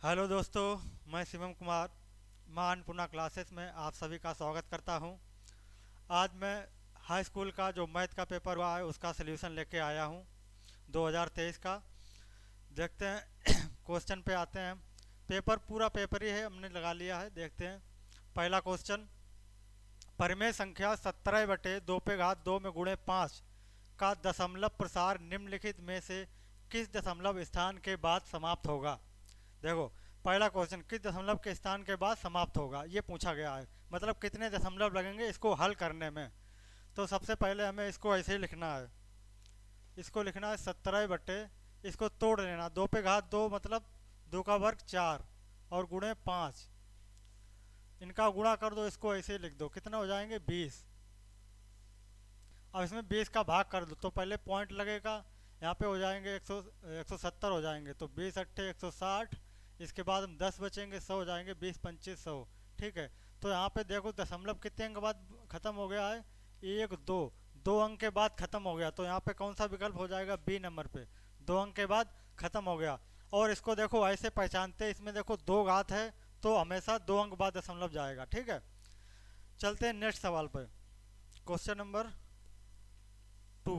Hello दोस्तों, मैं Shivam Kumar Annapurna classes में आप सभी का स्वागत करता हूं। आज मैं हाई स्कूल का जो मैथ का पेपर हुआ है उसका सलूशन लेके आया हूं 2023 का। देखते हैं क्वेश्चन पे आते हैं। पेपर पूरा पेपर ही है, हमने लगा लिया है। देखते हैं पहला क्वेश्चन। परिमेय संख्या 17/2 में गुणे 5 का दशमलव प्रसार निम्नलिखित में से किस दशमलव स्थान के बाद समाप्त होगा। देखो, पहला क्वेश्चन किस दशमलव के स्थान के बाद समाप्त होगा ये पूछा गया है, मतलब कितने दशमलव लगेंगे इसको हल करने में। तो सबसे पहले हमें इसको ऐसे ही लिखना है। इसको लिखना है 17 इसको तोड़ लेना। 2 मतलब 2 का वर्ग 4 और गुणे 5, इनका गुणा कर दो। इसको ऐसे ही लिख दो, कितना हो जाएंगे 20। अब इसमें 20 का भाग कर दो तो पहले पॉइंट लगेगा, यहाँ पे हो जाएंगे 170 हो जाएंगे। तो 20 × 8 160। इसके बाद हम 10 बचेंगे, 100 हो जाएंगे। 20 × 25 100। ठीक है, तो यहाँ पे देखो दशमलव कितने अंक बाद खत्म हो गया है, 1 2 2 अंक के बाद खत्म हो गया। तो यहाँ पे कौन सा विकल्प हो जाएगा, बी नंबर पे, 2 अंक के बाद खत्म हो गया। और इसको देखो ऐसे पहचानते हैं, इसमें देखो 2 घात है तो हमेशा 2 अंक बाद दशमलव जाएगा। ठीक है, चलते हैं नेक्स्ट सवाल पर। Question number 2।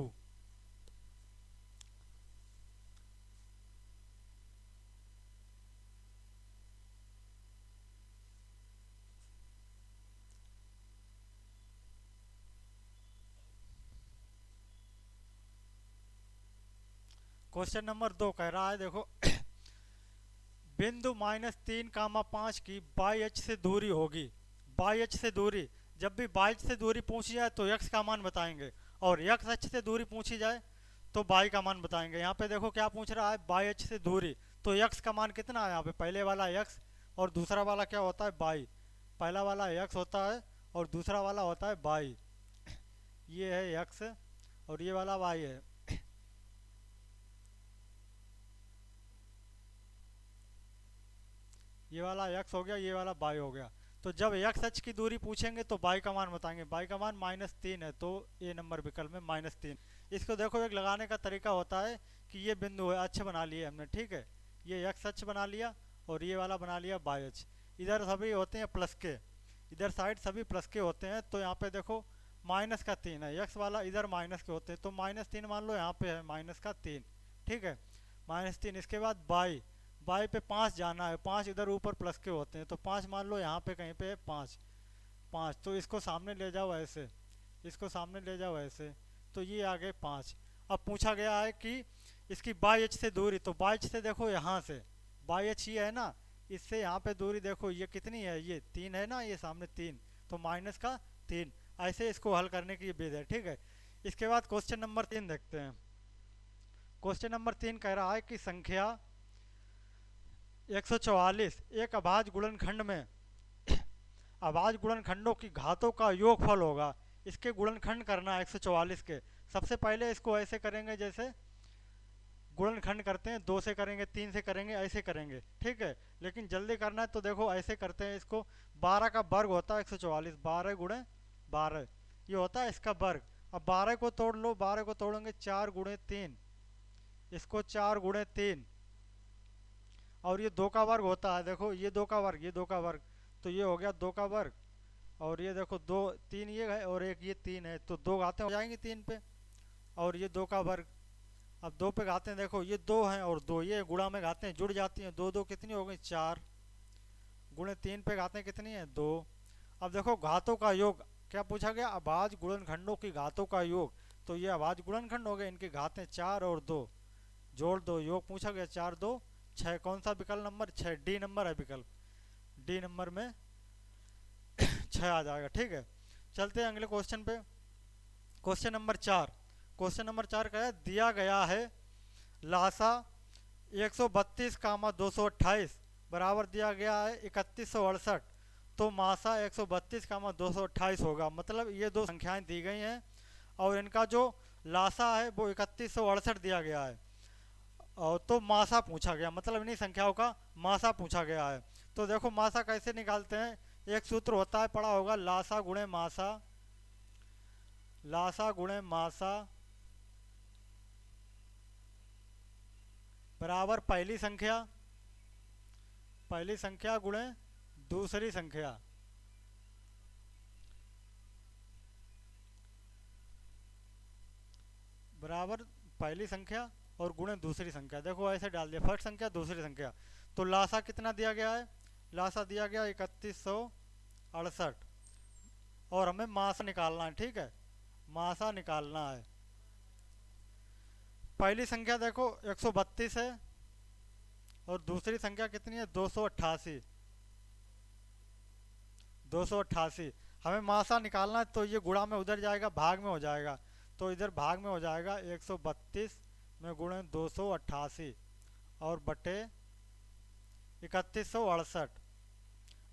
क्वेश्चन नंबर 2 कह रहा है, देखो बिंदु -3, 5 की बाई अक्ष से दूरी होगी। बाई अक्ष से दूरी, जब भी बाई अक्ष से दूरी पूछी जाए तो x का मान बताएंगे, और x अक्ष से दूरी पूछी जाए तो बाई का मान बताएंगे। यहाँ पे देखो क्या पूछ रहा है, बाई अक्ष से दूरी, तो x का मान कितना है यहाँ पे, पहले वाला x और दूसरा वाला क्या होता है, बाई। पहला वाला x होता है और दूसरा वाला होता है बाई। ये है x और ये वाला y है। ये वाला x हो गया, ये वाला y हो गया। तो जब x अक्ष की दूरी पूछेंगे तो y का मान बताएंगे। y का मान -3 है, तो ए नंबर विकल्प में -3। इसको देखो एक लगाने का तरीका होता है कि ये बिंदु है, अक्ष बना लिए हमने। ठीक है, ये x अक्ष बना लिया और ये वाला बना लिया y अक्ष। इधर सभी होते हैं प्लस के, इधर साइड सभी प्लस के होते हैं। तो यहाँ पे देखो -3 है, x वाला इधर माइनस के होते हैं, तो -3 मान लो यहाँ पे है -3। ठीक है, -3। इसके बाद y, बाई पे 5 जाना है, 5 इधर ऊपर प्लस के होते हैं, तो 5 मान लो यहाँ पे कहीं पे है 5 5। तो इसको सामने ले जाओ ऐसे, इसको सामने ले जाओ ऐसे, तो ये आ गए 5। अब पूछा गया है कि इसकी बाई अक्ष से दूरी, तो बाई अक्ष से देखो यहाँ से बाई अक्ष ये है ना, इससे यहाँ पे दूरी देखो ये कितनी है, ये 3 है ना, ये सामने 3, तो -3। ऐसे इसको हल करने की विधि है। ठीक है, इसके बाद क्वेश्चन नंबर 3 देखते हैं। क्वेश्चन नंबर 3 कह रहा है कि संख्या 144 एक अभाज्य गुणनखंड में अभाज्य गुणनखंडों की घातों का योगफल होगा। इसके गुणनखंड करना है 144 के। सबसे पहले इसको ऐसे करेंगे, जैसे गुणनखंड करते हैं, 2 से करेंगे, 3 से करेंगे, ऐसे करेंगे। ठीक है, लेकिन जल्दी करना है तो देखो ऐसे करते हैं इसको। 12 का वर्ग होता है 144, 12 गुणे 12 ये होता है इसका वर्ग। अब 12 को तोड़ लो, 12 को तोड़ेंगे 4 गुणे 3, इसको 4 गुणे 3, और ये 2 का वर्ग होता है। देखो ये 2 का वर्ग, ये 2 का वर्ग, तो ये हो गया 2 का वर्ग। और ये देखो 2 3 ये है और एक ये 3 है, तो 2 घातें हो जाएंगी 3 पे, और ये 2 का वर्ग। अब 2 पे घातें देखो, ये 2 हैं और 2 ये गुणा में घातें जुड़ जाती हैं। 2 2 कितनी हो गई 4, गुणे 3 पे घातें कितनी है 2। अब देखो घातों का योग क्या पूछा गया, अभाज्य गुणनखंडों की घातों का योग। तो ये अभाज्य गुणनखंड हो गए, इनकी घातें 4 और 2 जोड़ दो, योग पूछा गया 4 2 6। कौन सा विकल्प नंबर 6, डी नंबर है विकल्प, डी नंबर में 6 आ जाएगा। ठीक है, चलते हैं अगले क्वेश्चन पे। Question number 4। क्वेश्चन नंबर 4 का है, दिया गया है लासा 132 कामा 228 बराबर दिया गया है 3168, तो मासा 132 कामा 228 होगा। मतलब ये दो संख्याएं दी गई हैं और इनका जो लासा है वो 3168 दिया गया है, और तो मासा पूछा गया, मतलब इन्हीं संख्याओं का मासा पूछा गया है। तो देखो मासा कैसे निकालते हैं, एक सूत्र होता है, पढ़ा होगा, लासा गुणे मासा, लासा गुणे मासा बराबर पहली संख्या पहली संख्या गुणे दूसरी संख्या बराबर पहली संख्या और गुणे दूसरी संख्या। देखो ऐसे डाल दिया, फर्स्ट संख्या दूसरी संख्या। तो लासा कितना दिया गया है? लासा दिया गया 3168 और हमें मासा निकालना है। ठीक है, मासा निकालना है। पहली संख्या देखो 132 है और दूसरी संख्या कितनी है? 288। 288 हमें मासा निकालना है, तो ये गुणा में उधर जाएगा, भाग में हो जाएगा। तो इधर भाग में हो जाएगा 132 में गुणे 288 और बटे 3168।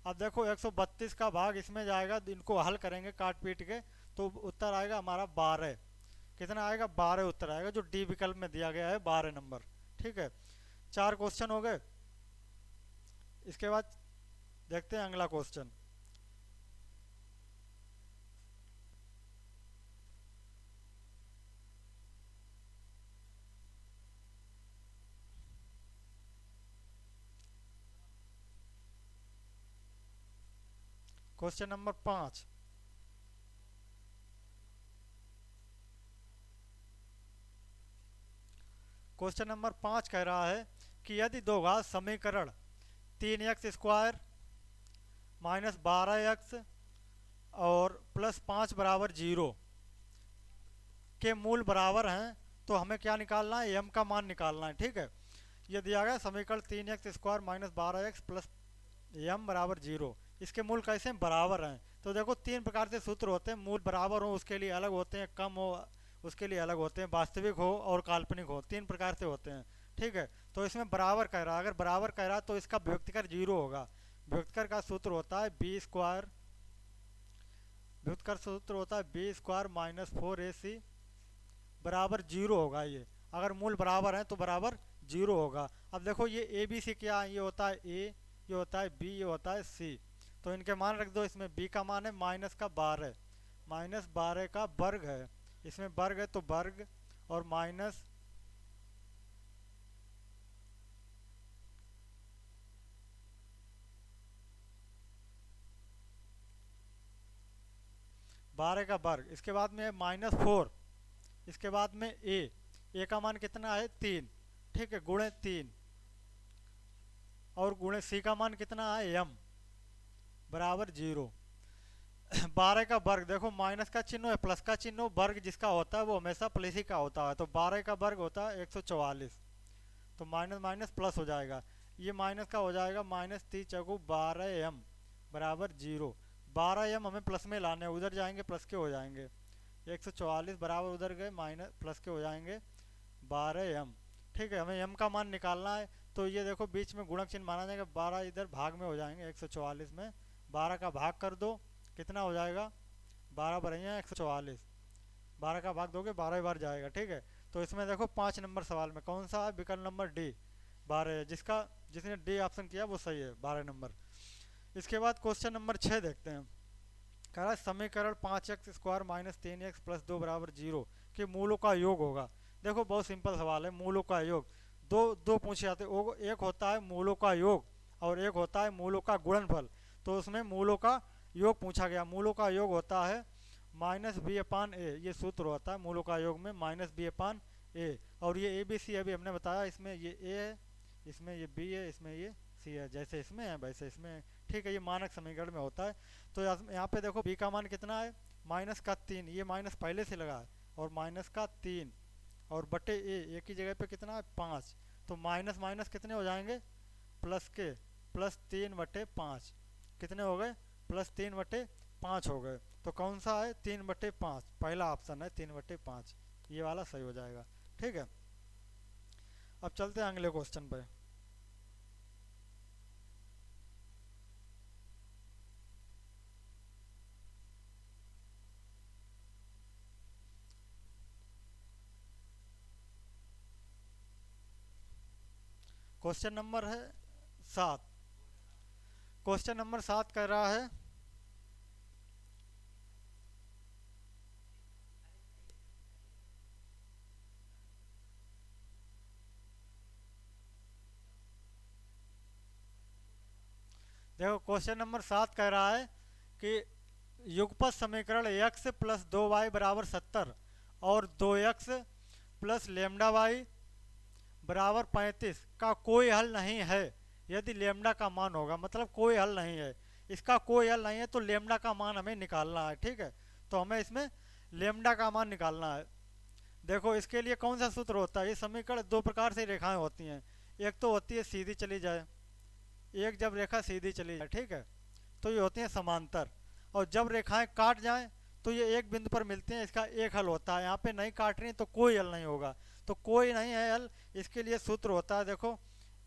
अब देखो 132 का भाग इसमें जाएगा, इनको हल करेंगे काट पीट के, तो उत्तर आएगा हमारा 12। कितना आएगा? 12 उत्तर आएगा, जो डी विकल्प में दिया गया है 12 नंबर। ठीक है, 4 क्वेश्चन हो गए। इसके बाद देखते हैं अगला question. Question number 5। Question number 5 कह रहा है कि यदि दो घात समीकरण 3x² माइनस 12x और प्लस 5 बराबर 0 के मूल बराबर हैं, तो हमें क्या निकालना है? m का मान निकालना है। ठीक है, ये दिया गया समीकरण 3x² minus 12x plus m बराबर 0। इसके मूल कैसे बराबर हैं? तो देखो 3 प्रकार से सूत्र होते हैं। मूल बराबर हो उसके लिए अलग होते हैं, कम हो उसके लिए अलग होते हैं, वास्तविक हो और काल्पनिक हो, 3 प्रकार से होते हैं। ठीक है, तो इसमें बराबर कह रहा है, अगर बराबर कह रहा है तो इसका विभक्तिकर 0 होगा। विभक्तिकर का सूत्र होता है b², विभक्तिकर सूत्र होता है b² माइनस 4ac बराबर 0 होगा। ये अगर मूल बराबर है तो बराबर 0 होगा। अब देखो ये ए बी सी क्या है? ये होता है ए, ये होता है बी, ये होता है सी। तो इनके मान रख दो। इसमें बी का मान है -12, -12 का वर्ग है। इसमें वर्ग है तो वर्ग और माइनस 12 का वर्ग। इसके बाद में है -4। इसके बाद में ए का मान कितना है? 3। ठीक है, गुणे 3 और गुणे सी का मान कितना है? m बराबर 0। 12 का वर्ग, देखो माइनस का चिन्ह है, प्लस का चिन्ह, वर्ग जिसका होता है वो हमेशा प्लस ही का होता है। तो 12 का वर्ग होता है 144, तो माइनस माइनस प्लस हो जाएगा। ये माइनस का हो जाएगा -3×12m बराबर 0। 12m हमें प्लस में लाने, उधर जाएंगे प्लस के हो जाएंगे। 144 बराबर उधर गए माइनस प्लस के हो जाएंगे 12m। ठीक है, हमें m का मान निकालना है। तो ये देखो बीच में गुणक चिन्ह माना जाएगा, 12 इधर भाग में हो जाएंगे। 144 में 12 का भाग कर दो, कितना हो जाएगा? 12 बढ़िया 144, 12 का भाग दोगे 12 बार जाएगा। ठीक है, तो इसमें देखो 5 नंबर सवाल में कौन सा है? विकल्प नंबर डी 12 है। जिसने डी ऑप्शन किया वो सही है, 12 नंबर। इसके बाद क्वेश्चन नंबर 6 देखते हैं। कह रहा है समीकरण 5x² माइनस 3x प्लस 2 बराबर 0 के मूलों का योग होगा। देखो बहुत सिंपल सवाल है, मूलों का योग। दो पूछे जाते हैं, एक होता है मूलों का योग और एक होता है मूलों का गुणनफल। तो उसमें मूलों का योग पूछा गया। मूलों का योग होता है -b/a, ये सूत्र होता है मूलों का योग में -b/a। और ये a b c अभी हमने बताया, इसमें ये a है, इसमें ये b है, इसमें ये c है। जैसे इसमें है वैसे इसमें है। ठीक है, ये मानक समीकरण में होता है। तो यहाँ पे देखो b का मान कितना है? -3, ये माइनस पहले से लगा है, और -3 और बटे a की जगह पे कितना है? 5। तो माइनस माइनस कितने हो जाएंगे? प्लस के, +3/5 कितने हो गए? +3/5 हो गए। तो कौन सा है? 3/5, पहला ऑप्शन है 3/5, ये वाला सही हो जाएगा। ठीक है, अब चलते हैं अगले क्वेश्चन पे। क्वेश्चन नंबर है 7। क्वेश्चन नंबर 7 कह रहा है देखो क्वेश्चन नंबर 7 कह रहा है कि युगपत समीकरण x प्लस 2y बराबर 70 और 2x प्लस लेमडा वाई बराबर 35 का कोई हल नहीं है यदि लेमडा का मान होगा, मतलब कोई हल नहीं है, इसका कोई हल नहीं है तो लेमडा का मान हमें निकालना है। ठीक है, तो हमें इसमें लेमडा का मान निकालना है। देखो इसके लिए कौन सा सूत्र होता है, ये समीकरण दो प्रकार से रेखाएं होती हैं। एक तो होती है सीधी चली जाए, एक जब रेखा सीधी चली जाए, ठीक है, तो ये होती हैं समांतर। और जब रेखाएं काट जाएं तो ये एक बिंदु पर मिलती हैं, इसका एक हल होता है। यहाँ पे नहीं काट रही तो कोई हल नहीं होगा, तो कोई नहीं है हल। इसके लिए सूत्र होता है, देखो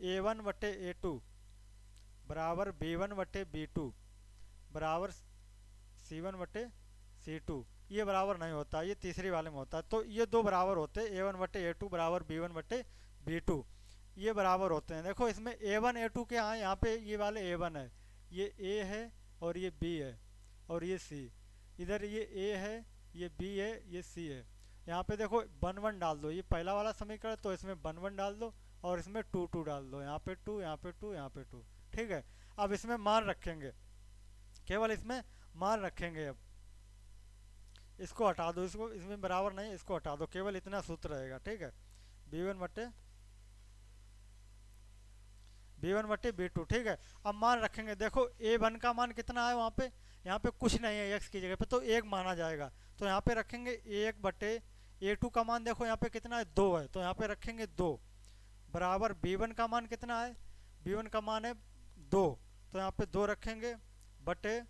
A1/A2 बराबर B1/B2 बराबर C1/C2। ये बराबर नहीं होता, ये तीसरी वाले में होता है। तो ये दो बराबर होते हैं, A1/A2 बराबर B1/B2, ये बराबर होते हैं। देखो इसमें A1 A2 के यहाँ पे ये वाले A1 है, ये A है और ये B है और ये C, इधर ये A है, ये B है, ये C है। यहाँ पे देखो 1 1 डाल दो, ये पहला वाला समीकरण, तो इसमें 1 1 डाल दो और इसमें 2 2 डाल दो, यहाँ पे 2, यहाँ पे 2, यहाँ पे 2। ठीक है, अब इसमें मान रखेंगे, केवल इसमें मान रखेंगे। अब इसको हटा दो, इसको इसमें बराबर नहीं, इसको हटा दो, केवल इतना सूत्र रहेगा। ठीक है, B1/B2। ठीक है, अब मान रखेंगे। देखो A1 का मान कितना है वहाँ पे, यहाँ पे कुछ नहीं है, x की जगह पे तो 1 माना जाएगा, तो यहाँ पे रखेंगे 1/A2 का मान देखो यहाँ पे कितना है, 2 है, तो यहाँ पे रखेंगे 2 बराबर B1 का मान कितना है, B1 का मान है 2, तो यहाँ पे 2 रखेंगे बटे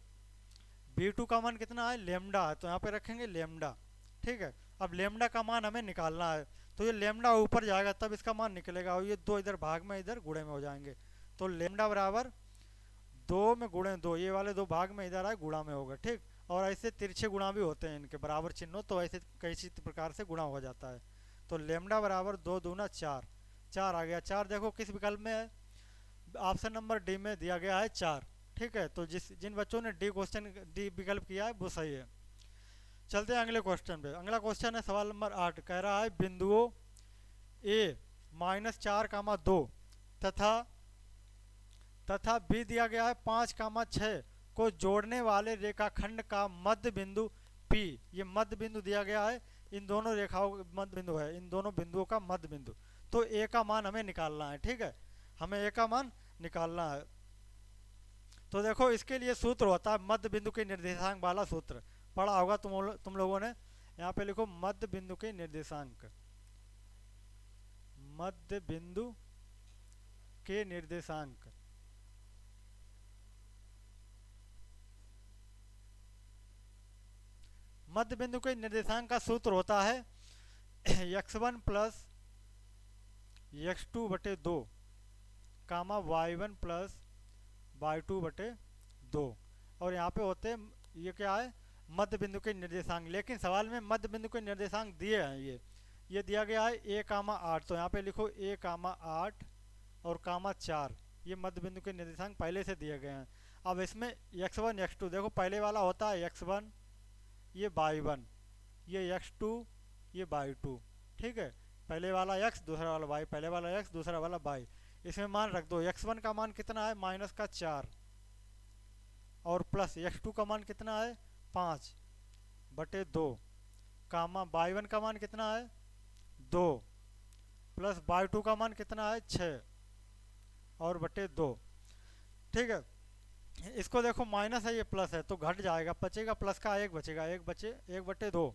B2 का मान कितना है, लेमडा है, तो यहाँ पे रखेंगे लेमडा। ठीक है, अब लेमडा का मान हमें निकालना है, तो ये लेमडा ऊपर जाएगा तब इसका मान निकलेगा, और ये 2 इधर भाग में इधर गुणे में हो जाएंगे, तो लेमडा बराबर 2 में गुणे 2, ये वाले 2 भाग में इधर आए गुणा में होगा। ठीक, और ऐसे तिरछे गुणा भी होते हैं इनके बराबर चिन्हों, तो ऐसे कई प्रकार से गुणा हो जाता है। तो लेमडा बराबर 2 दूना 4, 4 आ गया। 4 देखो किस विकल्प में है, ऑप्शन नंबर डी में दिया गया है 4। ठीक है, तो जिन बच्चों ने डी विकल्प किया है वो सही है। चलते हैं अगले क्वेश्चन पे। अगला क्वेश्चन है सवाल नंबर 8, कह रहा है बिंदुओं A -4, 2 तथा B दिया गया है 5, 6 को जोड़ने वाले रेखाखंड का मध्य बिंदु P, ये मध्य बिंदु दिया गया है, इन दोनों रेखाओं मध्य बिंदु है, इन दोनों बिंदुओं का मध्य बिंदु। तो A का मान हमें निकालना है। ठीक है, हमें A का मान निकालना है। तो देखो इसके लिए सूत्र होता है मध्य बिंदु के निर्देशांक वाला सूत्र, पढ़ा होगा तुम लोगों ने। यहाँ पे लिखो मध्य बिंदु के निर्देशांक, मध्य बिंदु के निर्देशांक। मध्य बिंदु के निर्देशांक का सूत्र होता है x1 प्लस x2/2 कामा y1 प्लस y2/2, और यहाँ पे होते हैं ये क्या है, मध्य बिंदु के निर्देशांक। लेकिन सवाल में मध्य बिंदु के निर्देशांक दिए हैं, ये दिया गया है A, 8, तो यहाँ पे लिखो A, 8 और 4, ये मध्य बिंदु के निर्देशांक पहले से दिए गए हैं। अब इसमें x1 x2 देखो, पहले वाला होता है x1, ये y1, ये x2, ये y2। ठीक है, पहले वाला x दूसरा वाला y, पहले वाला x दूसरा वाला y। इसमें मान रख दो, x1 का मान कितना है -4 और प्लस x2 का मान कितना है 5/2 कामा y1 का मान कितना है 2 प्लस y2 का मान कितना है 6 और बटे 2। ठीक है, इसको देखो माइनस है, ये प्लस है तो घट जाएगा, बचेगा प्लस का 1 बचेगा, 1/2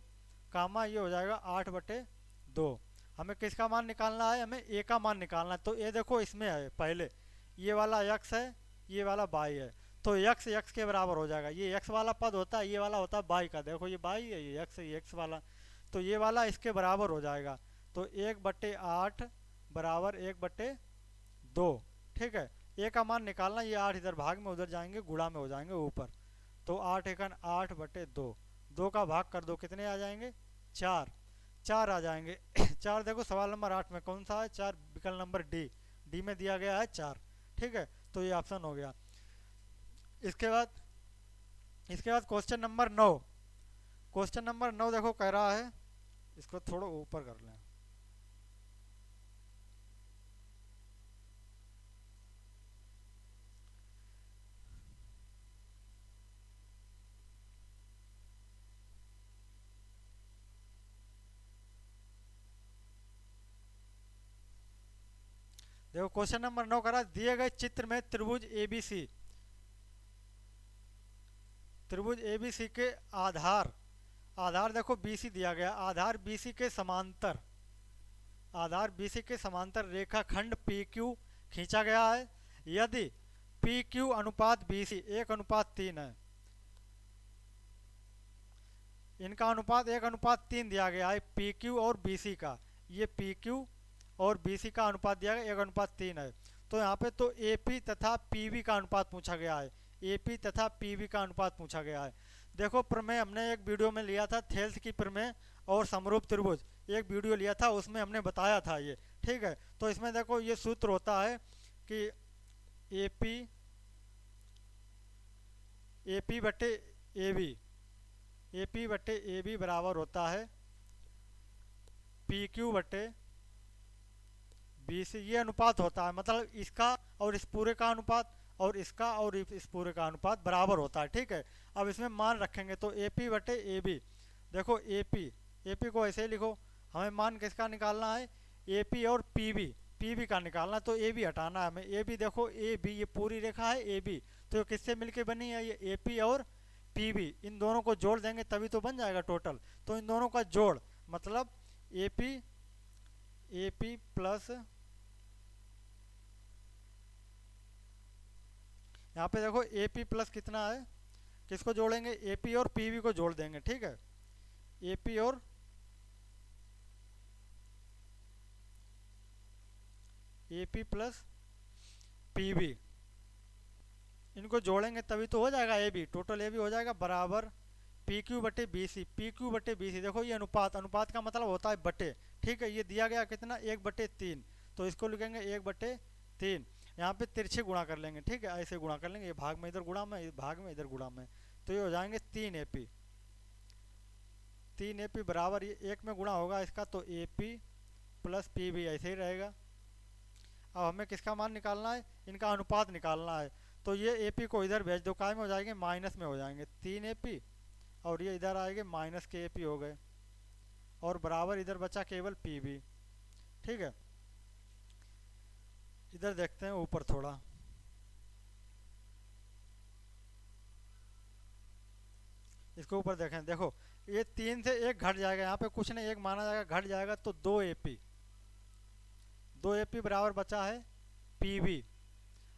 कामा ये हो जाएगा 8/2। हमें किसका मान निकालना है, हमें A का मान निकालना है। तो ये देखो इसमें है, पहले ये वाला x है, ये वाला y है, तो x के बराबर हो जाएगा। ये x वाला पद होता है, ये वाला होता है y का, देखो ये y है, ये x है, ये x वाला, तो ये वाला इसके बराबर हो जाएगा। तो 1/8 बराबर 1/2। ठीक है, A का मान निकालना, ये 8 इधर भाग में उधर जाएंगे गुणा में हो जाएंगे ऊपर, तो 8×8/2, 2 का भाग कर दो, कितने आ जाएंगे 4 आ जाएंगे 4 देखो सवाल नंबर 8 में कौन सा है, 4 विकल्प नंबर डी में दिया गया है 4। ठीक है, तो ये ऑप्शन हो गया। इसके बाद क्वेश्चन नंबर 9, देखो कह रहा है, इसको थोड़ा ऊपर कर लें। देखो क्वेश्चन नंबर 9 करा, दिए गए चित्र में त्रिभुज एबीसी, त्रिभुज एबीसी के आधार, आधार देखो बीसी दिया गया, आधार बीसी के समांतर, आधार बीसी के समांतर रेखाखंड पी क्यू खींचा गया है। यदि पी क्यू अनुपात बीसी 1:3 है, इनका अनुपात 1:3 दिया गया है, पी क्यू और बीसी का, ये पी क्यू और बीसी का अनुपात दिया गया 1:3 है। तो यहाँ पे तो एपी तथा पीवी का अनुपात पूछा गया है, एपी तथा पीवी का अनुपात पूछा गया है। देखो प्रमेय हमने एक वीडियो में लिया था, थेल्स की प्रमेय और समरूप त्रिभुज, एक वीडियो लिया था, उसमें हमने बताया था ये, ठीक है। तो इसमें देखो ये सूत्र होता है कि एपी, एपी बटे एबी, एपी बटे एबी बराबर होता है पी क्यू बटे बीसी, ये अनुपात होता है, मतलब इसका और इस पूरे का अनुपात और इसका और इस पूरे का अनुपात बराबर होता है, ठीक है। अब इसमें मान रखेंगे तो एपी बटे एबी, देखो एपी, एपी को ऐसे ही लिखो, हमें मान किसका निकालना है, एपी और पीबी, पीबी का निकालना, तो एबी हटाना है हमें, एबी देखो एबी ये पूरी रेखा है एबी, तो ये किससे मिलके बनी है, ये एपी और पीबी, इन दोनों को जोड़ देंगे तभी तो बन जाएगा टोटल। तो इन दोनों का जोड़ मतलब एपी, एपी प्लस, यहाँ पे देखो एपी प्लस कितना है, किसको जोड़ेंगे, एपी और पीवी को जोड़ देंगे, ठीक है। एपी और एपी प्लस पीवी, इनको जोड़ेंगे तभी तो हो जाएगा एबी, टोटल एबी हो जाएगा बराबर पी क्यू बटे बी सी, पी क्यू बटे बी सी, देखो ये अनुपात, अनुपात का मतलब होता है बटे, ठीक है। ये दिया गया कितना 1/3, तो इसको लिखेंगे 1/3, यहाँ पे तिरछे गुणा कर लेंगे, ठीक है, ऐसे गुणा कर लेंगे, ये भाग में इधर गुणा में, भाग में इधर गुणा में, तो ये हो जाएंगे 3 एपी, 3 एपी बराबर, ये एक में गुणा होगा इसका तो एपी प्लस पी भी ऐसे ही रहेगा। अब हमें किसका मान निकालना है, इनका अनुपात निकालना है, तो ये एपी को इधर भेज दो, काय में हो जाएंगे, माइनस में हो जाएंगे, 3 एपी और ये इधर आएंगे माइनस के एपी हो गए, और बराबर इधर बचा केवल पी भी, ठीक है। इधर देखते हैं ऊपर थोड़ा, इसको ऊपर देखें, देखो ये 3 से 1 घट जाएगा, यहाँ पे कुछ नहीं 1 माना जाएगा, घट जाएगा तो 2 एपी, 2 एपी बराबर बचा है पीवी।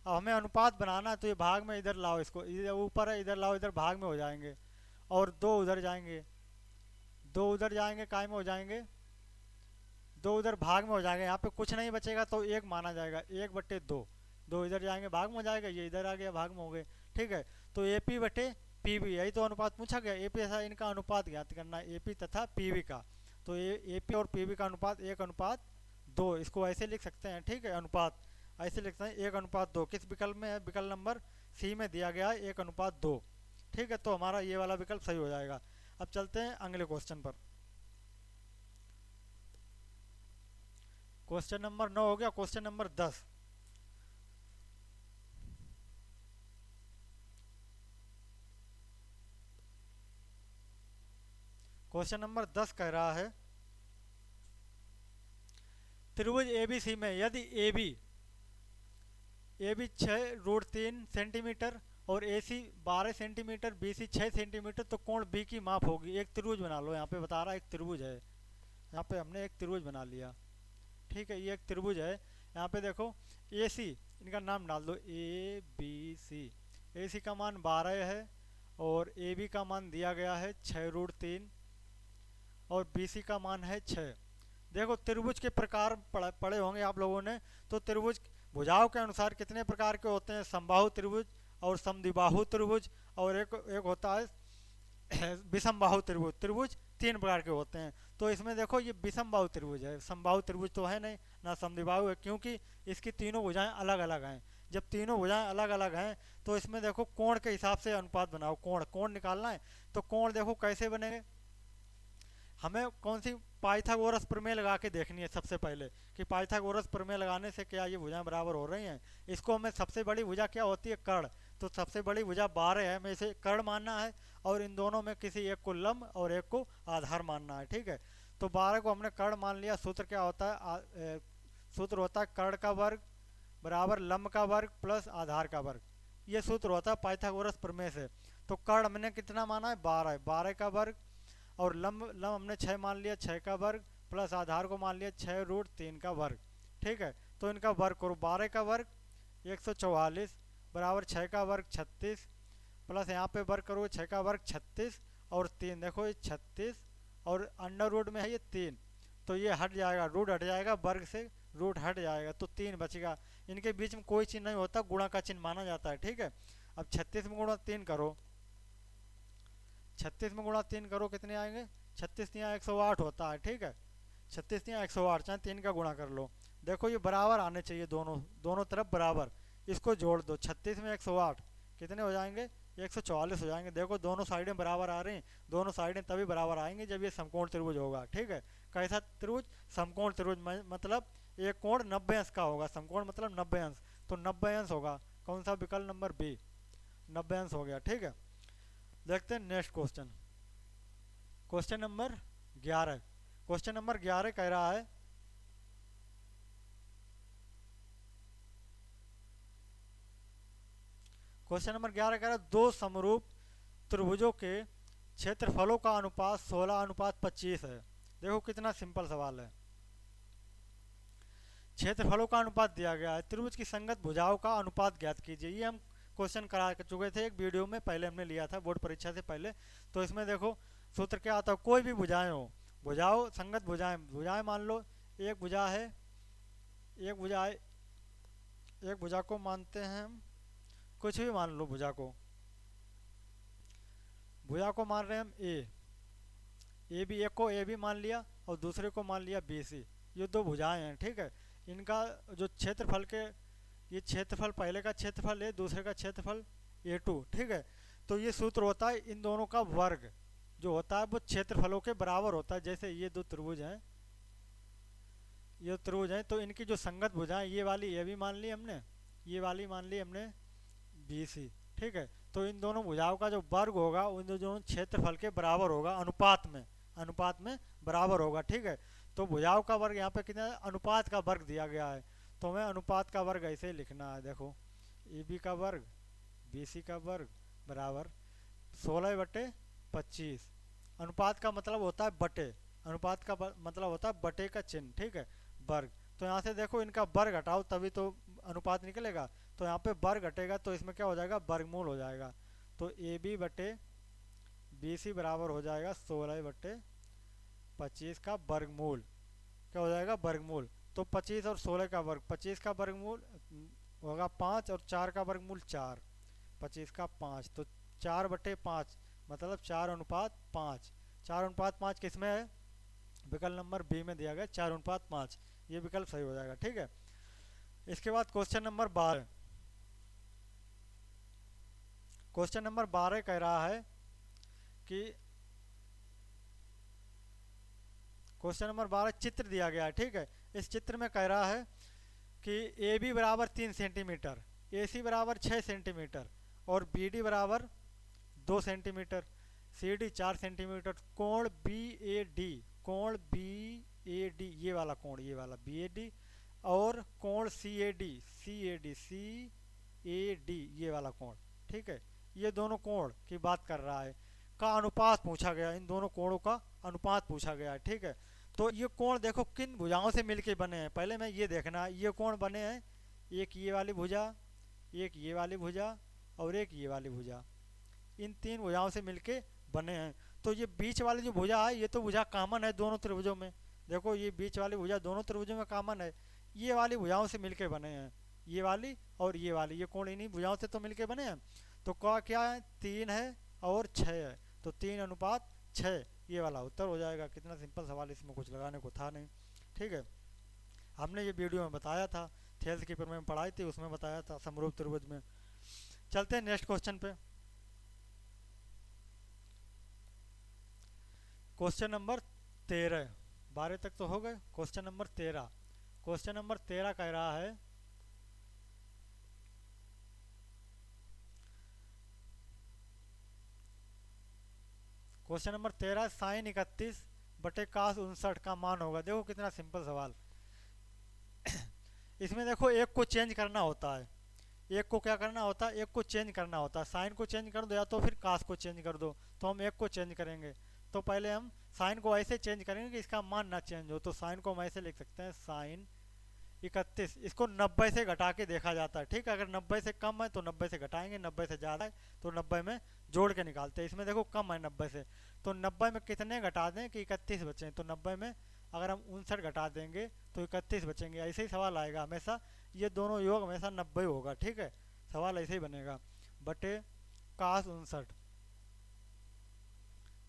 अब हमें अनुपात बनाना है तो ये भाग में इधर लाओ, इसको इधर ऊपर है इधर लाओ, इधर भाग में हो जाएंगे, और 2 उधर जाएंगे, 2 उधर जाएंगे काय में हो जाएंगे, 2 उधर भाग में हो जाएंगे, यहाँ पे कुछ नहीं बचेगा तो 1 माना जाएगा, 1/2, 2 इधर जाएंगे भाग में हो जाएगा, ये इधर आ गया भाग में हो गए, ठीक है। तो एपी बटे पीवी, यही तो अनुपात पूछा गया, एपी ऐसा इनका अनुपात ज्ञात करना है, एपी तथा पीवी का, तो एपी और पीवी का अनुपात 1:2, इसको ऐसे लिख सकते हैं, ठीक है, अनुपात ऐसे लिखते हैं 1:2, किस विकल्प में है, विकल्प नंबर सी में दिया गया है 1:2, ठीक है। तो हमारा ये वाला विकल्प सही हो जाएगा। अब चलते हैं अगले क्वेश्चन पर, क्वेश्चन नंबर 9 हो गया, क्वेश्चन नंबर 10, क्वेश्चन नंबर 10 कह रहा है त्रिभुज एबीसी में यदि एबी, एबी 6√3 सेंटीमीटर और एसी 12 सेंटीमीटर, बीसी 6 सेंटीमीटर, तो कोण बी की माप होगी। एक त्रिभुज बना लो, यहाँ पे बता रहा है एक त्रिभुज है, यहाँ पे हमने एक त्रिभुज बना लिया, ठीक है, ये एक त्रिभुज है। यहाँ पे देखो एसी, इनका नाम डाल दो ए बी सी, एसी का मान 12 है और ए बी का मान दिया गया है 6√3 और बीसी का मान है 6। देखो त्रिभुज के प्रकार पढ़े होंगे आप लोगों ने, तो त्रिभुज भुजाओं के अनुसार कितने प्रकार के होते हैं, समबाहु त्रिभुज और समद्विबाहु त्रिभुज, और एक होता है विषमबाहु त्रिभुज। त्रिभुज 3 प्रकार के होते हैं, तो इसमें देखो ये विषमबाहु त्रिभुज है, समबाहु त्रिभुज तो है नहीं, ना समद्विबाहु है, क्योंकि इसकी तीनों भुजाएं अलग अलग हैं। जब तीनों भुजाएं अलग अलग हैं तो इसमें देखो कोण के हिसाब से अनुपात बनाओ, कोण निकालना है, तो कोण देखो कैसे बनेंगे, हमें कौन सी पाइथागोरस प्रमेय लगा के देखनी है सबसे पहले, कि पाइथागोरस प्रमेय लगाने से क्या ये भुजाएं बराबर हो रही हैं। इसको हमें सबसे बड़ी भुजा क्या होती है, कर्ण, तो सबसे बड़ी भुजा 12 है, हमें इसे कर्ण मानना है, और इन दोनों में किसी एक को लंब और एक को आधार मानना है, ठीक है। तो 12 को हमने कर्ण मान लिया, सूत्र क्या होता है, सूत्र होता है कर्ण का वर्ग बराबर लंब का वर्ग प्लस आधार का वर्ग। ये सूत्र होता है पाइथागोरस प्रमेय से। तो कर्ण हमने कितना माना है 12, 12 का वर्ग, और लंब लंब हमने 6 मान लिया, 6 का वर्ग प्लस आधार को मान लिया 6√3 का वर्ग। ठीक है, तो इनका वर्ग करो, 12 का वर्ग 144 बराबर 6 का वर्ग 36 प्लस यहाँ पे वर्ग करो 6 का वर्ग 36 और 3, देखो ये 36 और अंडर रूट में है ये 3, तो ये हट जाएगा, रूट हट जाएगा, वर्ग से रूट हट जाएगा तो 3 बचेगा। इनके बीच में कोई चिन्ह नहीं होता, गुणा का चिन्ह माना जाता है। ठीक है, अब 36 में गुणा 3 करो, 36 में गुणा 3 करो, कितने आएंगे, 36 यहाँ 108 होता है। ठीक है, 36 यहाँ 108, चाहे 3 का गुणा कर लो। देखो ये बराबर आने चाहिए, दोनों दोनों तरफ बराबर, इसको जोड़ दो, 36 में 108 कितने हो जाएंगे, 144 हो जाएंगे। देखो दोनों साइडें बराबर आ रही हैं, दोनों साइडें तभी बराबर आएंगी जब ये समकोण त्रिभुज होगा। ठीक है, कैसा त्रिभुज, समकोण त्रिभुज, मतलब एक कोण 90 अंश का होगा, समकोण मतलब 90 अंश, तो 90 अंश होगा। कौन सा, विकल्प नंबर बी, 90 अंश हो गया। ठीक है, देखते हैं next question, question number 11। Question number 11 कह रहा है क्वेश्चन नंबर 11 कह रहा है दो समरूप त्रिभुजों के क्षेत्रफलों का अनुपात 16:25 है। देखो कितना सिंपल सवाल है, क्षेत्रफलों का अनुपात दिया गया है, त्रिभुज की संगत भुजाओं का अनुपात ज्ञात कीजिए। ये हम क्वेश्चन करा चुके थे एक वीडियो में, पहले हमने लिया था बोर्ड परीक्षा से पहले। तो इसमें देखो सूत्र क्या आता है, कोई भी भुजाएं हो, भुजाओं संगत भुजाएं, भुजाएं मान लो एक भुजा है, एक भुजा है, एक भुजा को मानते हैं हम, कुछ भी मान लो भुजा को, भुजा को मान रहे हैं हम ए बी, एक को ए बी मान लिया और दूसरे को मान लिया बी सी, ये दो भुजाएं हैं। ठीक है, इनका जो क्षेत्रफल के, ये क्षेत्रफल पहले का क्षेत्रफल है, दूसरे का क्षेत्रफल A2। ठीक है, तो ये सूत्र होता है इन दोनों का वर्ग जो होता है वो क्षेत्रफलों के बराबर होता है। जैसे ये दो त्रिभुज हैं, ये त्रिभुज हैं, तो इनकी जो संगत भुजाएं, ये वाली ए बी मान ली हमने, ये वाली मान ली हमने बी सी। ठीक है, तो इन दोनों भुजाओं का जो वर्ग होगा उन दोनों क्षेत्रफल के बराबर होगा, अनुपात में, अनुपात में बराबर होगा। ठीक है, तो भुजाओं का वर्ग यहाँ पे कितना है, अनुपात का वर्ग दिया गया है, तो हमें अनुपात का वर्ग ऐसे ही लिखना है। देखो ए बी का वर्ग बी सी का वर्ग बराबर 16/25। अनुपात का मतलब होता है बटे, अनुपात का मतलब होता है बटे का चिन्ह। ठीक है, वर्ग, तो यहाँ से देखो इनका वर्ग हटाओ तभी तो अनुपात निकलेगा, तो यहाँ पे वर्ग घटेगा तो इसमें क्या हो जाएगा, वर्गमूल हो जाएगा। तो ए बी बटे बी सी बराबर हो जाएगा 16/25 का वर्गमूल, क्या हो जाएगा, वर्गमूल। तो 25 और 16 का वर्ग, 25 का वर्गमूल होगा 5 और 4 का वर्गमूल 4, 25 का 5, तो 4/5 मतलब 4:5, 4:5 किस में है, विकल्प नंबर बी में दिया गया 4:5, ये विकल्प सही हो जाएगा। ठीक है, इसके बाद क्वेश्चन नंबर 12, क्वेश्चन नंबर 12 कह रहा है कि क्वेश्चन नंबर 12 चित्र दिया गया है। ठीक है, इस चित्र में कह रहा है कि ए बी बराबर 3 सेंटीमीटर, ए सी बराबर 6 सेंटीमीटर और बी डी बराबर 2 सेंटीमीटर, सी डी 4 सेंटीमीटर, कोण बी ए डी, कोण बी ए डी, ये वाला कोण, ये वाला बी ए डी, और कोण C A D, C A D, C A D, ये वाला कोण। ठीक है, ये दोनों कोण की बात कर रहा है, का अनुपात पूछा गया, इन दोनों कोणों का अनुपात पूछा गया है। ठीक है, तो ये कोण देखो किन भुजाओं से मिलके बने हैं, पहले मैं ये देखना है, ये कोण बने हैं, एक ये वाली भुजा, एक ये वाली भुजा और एक ये वाली भुजा, इन 3 भुजाओं से मिलके बने हैं। तो ये बीच वाली जो भुजा है, ये तो भुजा कॉमन है दोनों त्रिभुजों में, देखो ये बीच वाली भुजा दोनों त्रिभुजों में कॉमन है, ये वाली भुजाओं से मिलके बने हैं, ये वाली और ये वाली, ये कोण इन्हीं भुजाओं से तो मिलके बने हैं। तो क्या है, 3 है और 6 है, तो 3:6, ये वाला उत्तर हो जाएगा। कितना सिंपल सवाल, इसमें कुछ लगाने को था नहीं। ठीक है, हमने ये वीडियो में बताया था, थेल्स की पेपर में पढ़ाई थी, उसमें बताया था समरूप त्रिभुज में। चलते हैं नेक्स्ट क्वेश्चन पे, क्वेश्चन नंबर 13, 12 तक तो हो गए। क्वेश्चन नंबर 13, क्वेश्चन नंबर 13 कह रहा है क्वेश्चन नंबर 13 साइन 31 बटे cos 59 का मान होगा। देखो कितना सिंपल सवाल, इसमें देखो एक को चेंज करना होता है, एक को क्या करना होता है, एक को चेंज करना होता है। साइन को चेंज कर दो या तो फिर कास को चेंज कर दो, तो हम एक को चेंज करेंगे। तो पहले हम साइन को ऐसे चेंज करेंगे कि इसका मान ना चेंज हो। तो साइन को हम ऐसे लिख सकते हैं, साइन 31। इसको 90 से घटा के देखा जाता है, ठीक है। अगर 90 से कम है तो 90 से घटाएंगे, 90 से ज़्यादा है तो 90 में जोड़ के निकालते हैं। इसमें देखो कम है 90 से, तो 90 में कितने घटा दें कि 31 बचें। तो 90 में अगर हम 59 घटा देंगे तो 31 बचेंगे। ऐसे ही सवाल आएगा हमेशा, ये दोनों योग हमेशा 90 होगा, ठीक है। सवाल ऐसे ही बनेगा, बटे काश 59,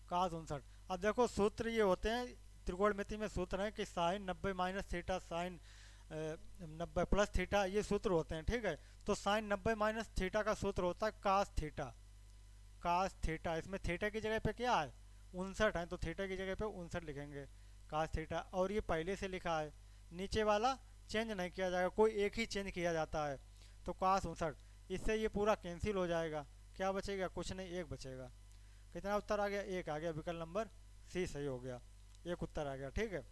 काश 59। अब देखो सूत्र ये होते हैं, त्रिकोणमिति में सूत्र है कि sine 90 minus theta sine 90 plus theta, ये सूत्र होते हैं, ठीक है। तो साइन 90 माइनस थीटा का सूत्र होता है कास थीटा, कास थीटा। इसमें थीटा की जगह पे क्या है, 59 है, तो थीटा की जगह पे 59 लिखेंगे, कास थीटा। और ये पहले से लिखा है, नीचे वाला चेंज नहीं किया जाएगा, कोई एक ही चेंज किया जाता है, तो कास 59। इससे ये पूरा कैंसिल हो जाएगा, क्या बचेगा, कुछ नहीं, एक बचेगा। कितना उत्तर आ गया, एक आ गया। विकल्प नंबर सी सही हो गया, एक उत्तर आ गया, ठीक है।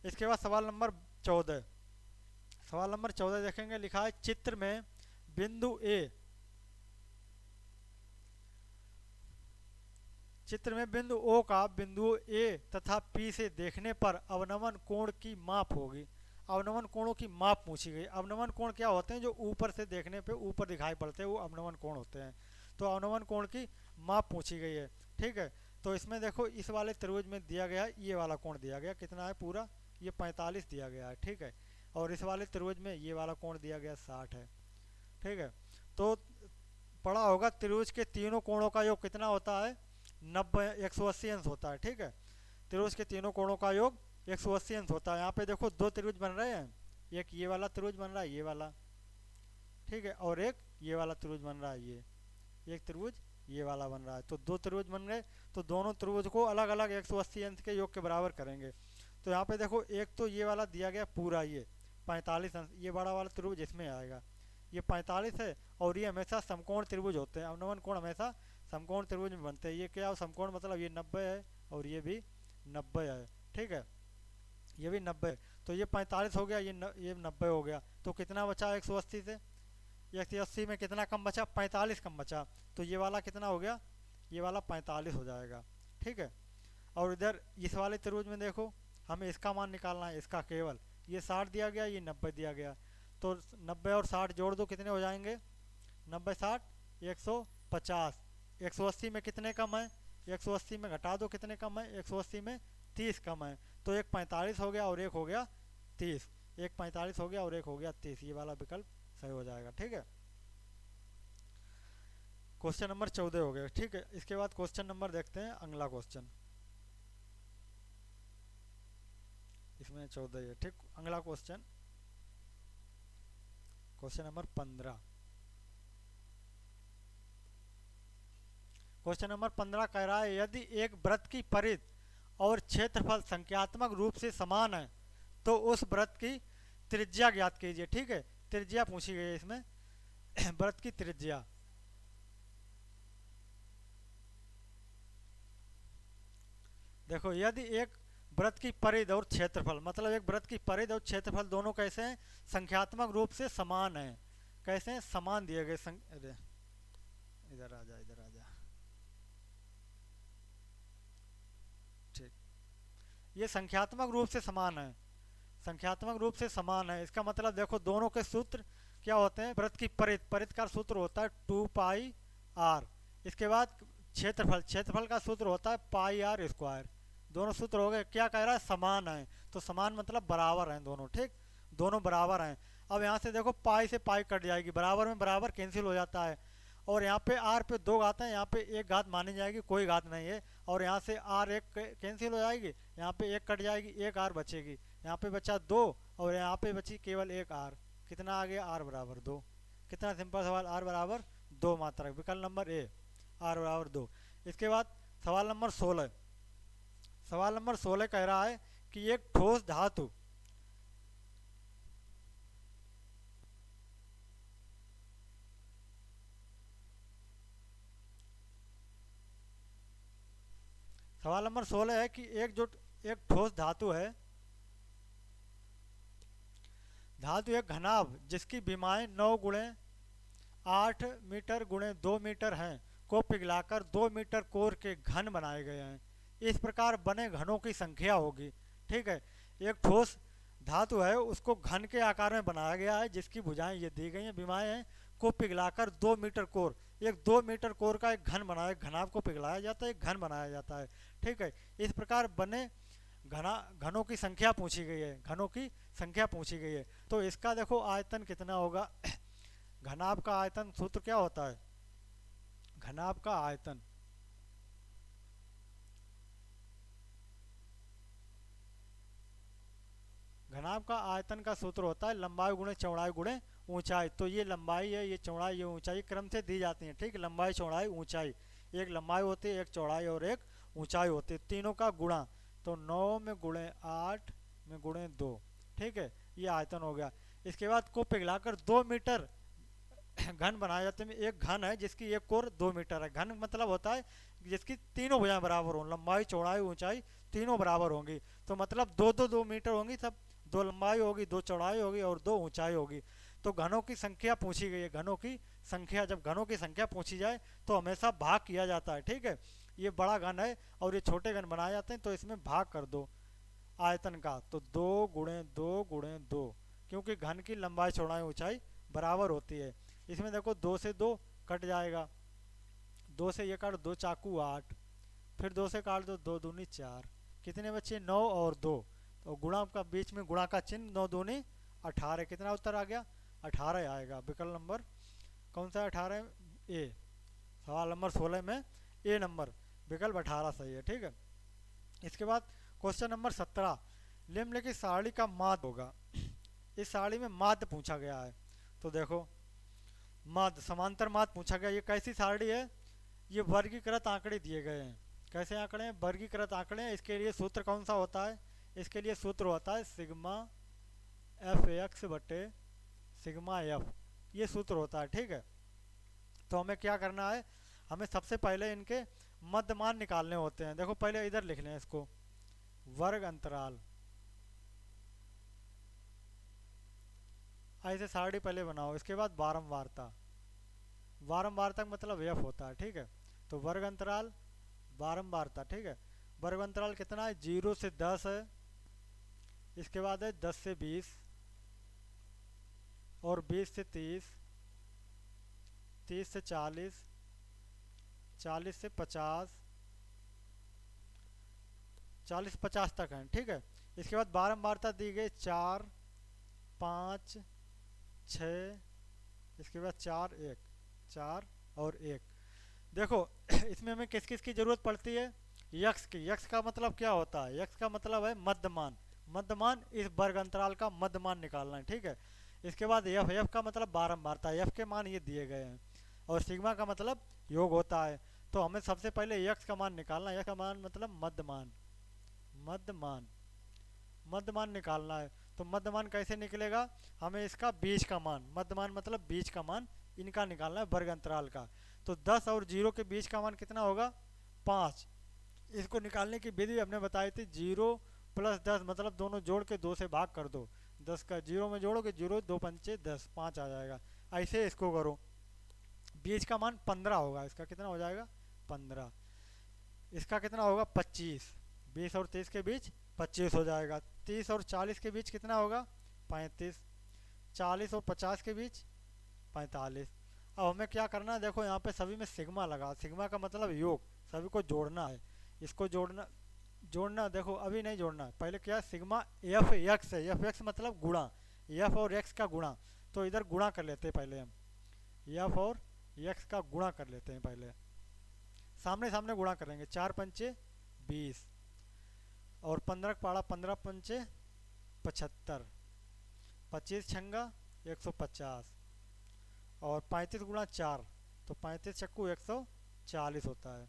इसके बाद सवाल नंबर 14, सवाल नंबर 14 देखेंगे। लिखा है चित्र में बिंदु ए, चित्र में बिंदु ओ का बिंदु ए तथा पी से देखने पर अवनमन कोण की माप होगी। अवनमन कोणों की माप पूछी गई। अवनमन कोण क्या होते हैं, जो ऊपर से देखने पे ऊपर दिखाई पड़ते हैं, वो अवनमन कोण होते हैं। तो अवनमन कोण की माप पूछी गई है, ठीक है। तो इसमें देखो इस वाले त्रिभुज में दिया गया है, ये वाला कोण दिया गया, कितना है पूरा, ये 45 दिया गया है, ठीक है। और इस वाले त्रिभुज में ये वाला कोण दिया गया 60 है, ठीक है। तो पढ़ा होगा त्रिभुज के तीनों कोणों का योग कितना होता है, 90 180 अंश होता है, ठीक है। त्रिभुज के तीनों कोणों का योग 180 अंश होता है। यहाँ पे देखो दो त्रिभुज बन रहे हैं, एक ये वाला त्रिभुज बन रहा है, ये वाला, ठीक है, और एक ये वाला त्रिभुज बन रहा है, ये एक त्रिभुज ये वाला बन रहा है। तो दो त्रिभुज बन गए, तो दोनों त्रिभुज को अलग अलग 180 अंश के योग के बराबर करेंगे। तो यहाँ पे देखो एक तो ये वाला दिया गया पूरा, ये 45 अंश, ये बड़ा वाला त्रिभुज इसमें आएगा, ये 45 है। और ये हमेशा समकोण त्रिभुज होते हैं, अवनमन कोण हमेशा समकोण त्रिभुज में बनते हैं। ये क्या समकोण मतलब ये 90 है और ये भी 90 है, ठीक है, ये भी 90 है। तो ये 45 हो गया, ये 90 हो गया। तो कितना बचा 180 से, 180 में कितना कम बचा, 45 कम बचा। तो ये वाला कितना हो गया, ये वाला 45 हो जाएगा, ठीक है। और इधर इस वाले त्रिभुज में देखो हमें इसका मान निकालना है, इसका केवल, ये 60 दिया गया, ये 90 दिया गया। तो 90 और 60 जोड़ दो, कितने हो जाएंगे, 90 60 150। 180 में कितने कम है, 180 में घटा दो, कितने कम है, 180 में 30 कम है। तो एक 45 हो गया और एक हो गया 30, एक 45 हो गया और एक हो गया 30, ये वाला विकल्प सही हो जाएगा, ठीक है। क्वेश्चन नंबर 14 हो गया, ठीक है। इसके बाद क्वेश्चन नंबर देखते हैं, अगला क्वेश्चन इसमें 14 है, ठीक। अगला question, question number 15। Question number 15 कह रहा है यदि एक वृत्त की परिधि और क्षेत्रफल संख्यात्मक रूप से समान है तो उस वृत्त की त्रिज्या ज्ञात कीजिए, ठीक है। त्रिज्या पूछी गई है इसमें वृत्त की त्रिज्या। देखो यदि एक वृत्त की परिधि और क्षेत्रफल, मतलब एक वृत्त की परिधि और क्षेत्रफल दोनों कैसे हैं, संख्यात्मक रूप से समान है। कैसे हैं, समान दिए गए अरे इधर आ जा, इधर आ जा, ठीक। ये संख्यात्मक रूप से समान है, संख्यात्मक रूप से समान है। इसका मतलब देखो दोनों के सूत्र क्या होते हैं, वृत्त की परिधि, परिधि का सूत्र होता है 2 पाई आर। इसके बाद क्षेत्रफल, क्षेत्रफल का सूत्र होता है पाई आर स्क्वायर। दोनों सूत्र हो गए, क्या कह रहा है, समान है। तो समान मतलब बराबर हैं दोनों, ठीक, दोनों बराबर हैं। अब यहाँ से देखो पाई से पाई कट जाएगी, बराबर में बराबर कैंसिल हो जाता है। और यहाँ पे आर पे दो घात हैं, यहाँ पे एक घात मानी जाएगी, कोई घात नहीं है। और यहाँ से आर एक कैंसिल हो जाएगी, यहाँ पे एक कट जाएगी, एक आर बचेगी। यहाँ पे बचा 2 और यहाँ पे बची केवल एक आर। कितना आ गया, आर बराबर 2। कितना सिंपल सवाल, आर बराबर 2 मात्रक, विकल्प नंबर ए, आर बराबर 2। इसके बाद सवाल नंबर 16। सवाल नंबर 16 कह रहा है कि एक ठोस धातु, सवाल नंबर 16 है कि एक जो एक ठोस धातु है, धातु एक घनाभ जिसकी विमाएं 9 गुणे 8 मीटर गुणे 2 मीटर हैं को पिघलाकर 2 मीटर कोर के घन बनाए गए हैं। इस प्रकार बने घनों की संख्या होगी। ठीक है, एक ठोस धातु है उसको घन के आकार में बनाया गया है जिसकी भुजाएं ये दी गई हैं, विमाएं हैं, को पिघलाकर 2 मीटर कोर, एक 2 मीटर कोर का एक घन बनाया, घनाभ को पिघलाया जाता है, एक घन बनाया जाता है। ठीक है, इस प्रकार बने घनों की संख्या पूछी गई है, घनों की संख्या पूछी गई है। तो इसका देखो आयतन कितना होगा। घनाभ का आयतन सूत्र क्या होता है, घनाभ का आयतन घनाभ का आयतन का सूत्र होता है लंबाई गुणे चौड़ाई गुणे ऊंचाई। तो ये लंबाई है, ये चौड़ाई, ये ऊंचाई क्रम से दी जाती है। ठीक, लंबाई चौड़ाई ऊंचाई, एक लंबाई होती है, एक चौड़ाई और एक ऊंचाई होती है, तीनों का गुणा। तो 9 में गुणे 8 में गुणे 2। ठीक है, ये आयतन हो गया। इसके बाद को पिघलाकर 2 मीटर घन बनाए जाते हैं। एक घन है जिसकी एक कोर 2 मीटर है। घन मतलब होता है जिसकी तीनों भुजाएं बराबर हों, लंबाई चौड़ाई ऊंचाई तीनों बराबर होंगी। तो मतलब 2 मीटर होंगी, सब 2 लंबाई होगी, 2 चौड़ाई होगी और 2 ऊंचाई होगी। तो घनों की संख्या पूछी गई है, घनों की संख्या। जब घनों की संख्या पूछी जाए तो हमेशा भाग किया जाता है। ठीक है, ये बड़ा घन है और ये छोटे घन बनाए जाते हैं, तो इसमें भाग कर दो आयतन का। तो 2 गुणे 2 गुणे 2, क्योंकि घन की लंबाई चौड़ाई ऊंचाई बराबर होती है। इसमें देखो 2 से 2 कट जाएगा, 2 से ये काट, 2 चाकू 8, फिर 2 से काट दो, 2 दूनी 4, कितने बच्चे 9 और 2। तो गुणा का बीच में गुणा का चिन्ह, 9 दूनी 18, कितना उत्तर आ गया 18 आएगा। विकल्प नंबर कौन सा है 18, ए। सवाल नंबर 16 में ए नंबर विकल्प 18 सही है। ठीक है, इसके बाद क्वेश्चन नंबर 17, निम्नलिखित सारणी का माध्य होगा। इस सारणी में माध्य पूछा गया है। तो देखो माध्य, समांतर माध्य पूछा गया। ये कैसी सारणी है, ये वर्गीकृत आंकड़े दिए गए हैं। कैसे आंकड़े हैं, वर्गीकृत आंकड़े हैं। इसके लिए सूत्र कौन सा होता है, इसके लिए सूत्र होता है सिग्मा एफ एक्स बटे सिग्मा एफ, ये सूत्र होता है। ठीक है, तो हमें क्या करना है, हमें सबसे पहले इनके मध्यमान निकालने होते हैं। देखो पहले इधर लिख लें इसको, वर्ग अंतराल, ऐसे सारणी पहले बनाओ। इसके बाद बारंबारता, बारंबारता का मतलब एफ होता है। ठीक है, तो वर्ग अंतराल बारंबारता। ठीक है, वर्ग अंतराल कितना है, 0 से 10 है, इसके बाद है 10 से 20 और 20 से 30, 30 से 40, 40 से 50, 40 से 50 तक है। ठीक है, इसके बाद बारंबारता दी गई 4 5 6, इसके बाद 4 1, 4 और 1। देखो इसमें हमें किस किस की जरूरत पड़ती है, यक्स की। यक्स का मतलब क्या होता है, यक्स का मतलब है मध्यमान, मध्यमान, इस वर्ग अंतराल का मध्यमान निकालना है। ठीक है, इसके बाद एफ, एफ का मतलब बारंबारता, एफ के मान ये दिए गए हैं, और सिग्मा का मतलब योग होता है। तो हमें सबसे पहले यक्स का मान निकालना है, यक्स का मान मतलब मध्यमान, मध्यमान, मध्यमान निकालना है। तो मध्यमान कैसे निकलेगा, हमें इसका बीच का मान, मध्यमान मतलब बीच का मान, इनका निकालना है वर्ग अंतराल का। तो 10 और 0 के बीच का मान कितना होगा 5। इसको निकालने की विधि हमने बताई थी, 0 + 10 मतलब दोनों जोड़ के 2 से भाग कर दो, 10 का 0 में जोड़ोगे, 0 2 पंचे 10, 5 आ जाएगा। ऐसे इसको करो, बीच का मान 15 होगा, इसका कितना हो जाएगा 15, इसका कितना होगा 25, 20 और 30 के बीच 25 हो जाएगा। 30 और 40 के बीच कितना होगा 35, 40 और 50 के बीच 45। अब हमें क्या करना है, देखो यहाँ पे सभी में सिग्मा लगा, सिग्मा का मतलब योग, सभी को जोड़ना है। इसको जोड़ना देखो अभी नहीं जोड़ना, पहले क्या सिग्मा एफ एक्स है, एफ एक्स मतलब गुणा, एफ और एक्स का गुणा। तो इधर गुणा कर लेते हैं पहले हम, एफ और एक्स का गुणा कर लेते हैं पहले, सामने सामने गुणा करेंगे, 4 पंचे 20 और 15 पाड़ा 15 पंचे 75, 25 छंगा 150 और 35 गुणा 4, तो 35 चक्कू 140 होता है,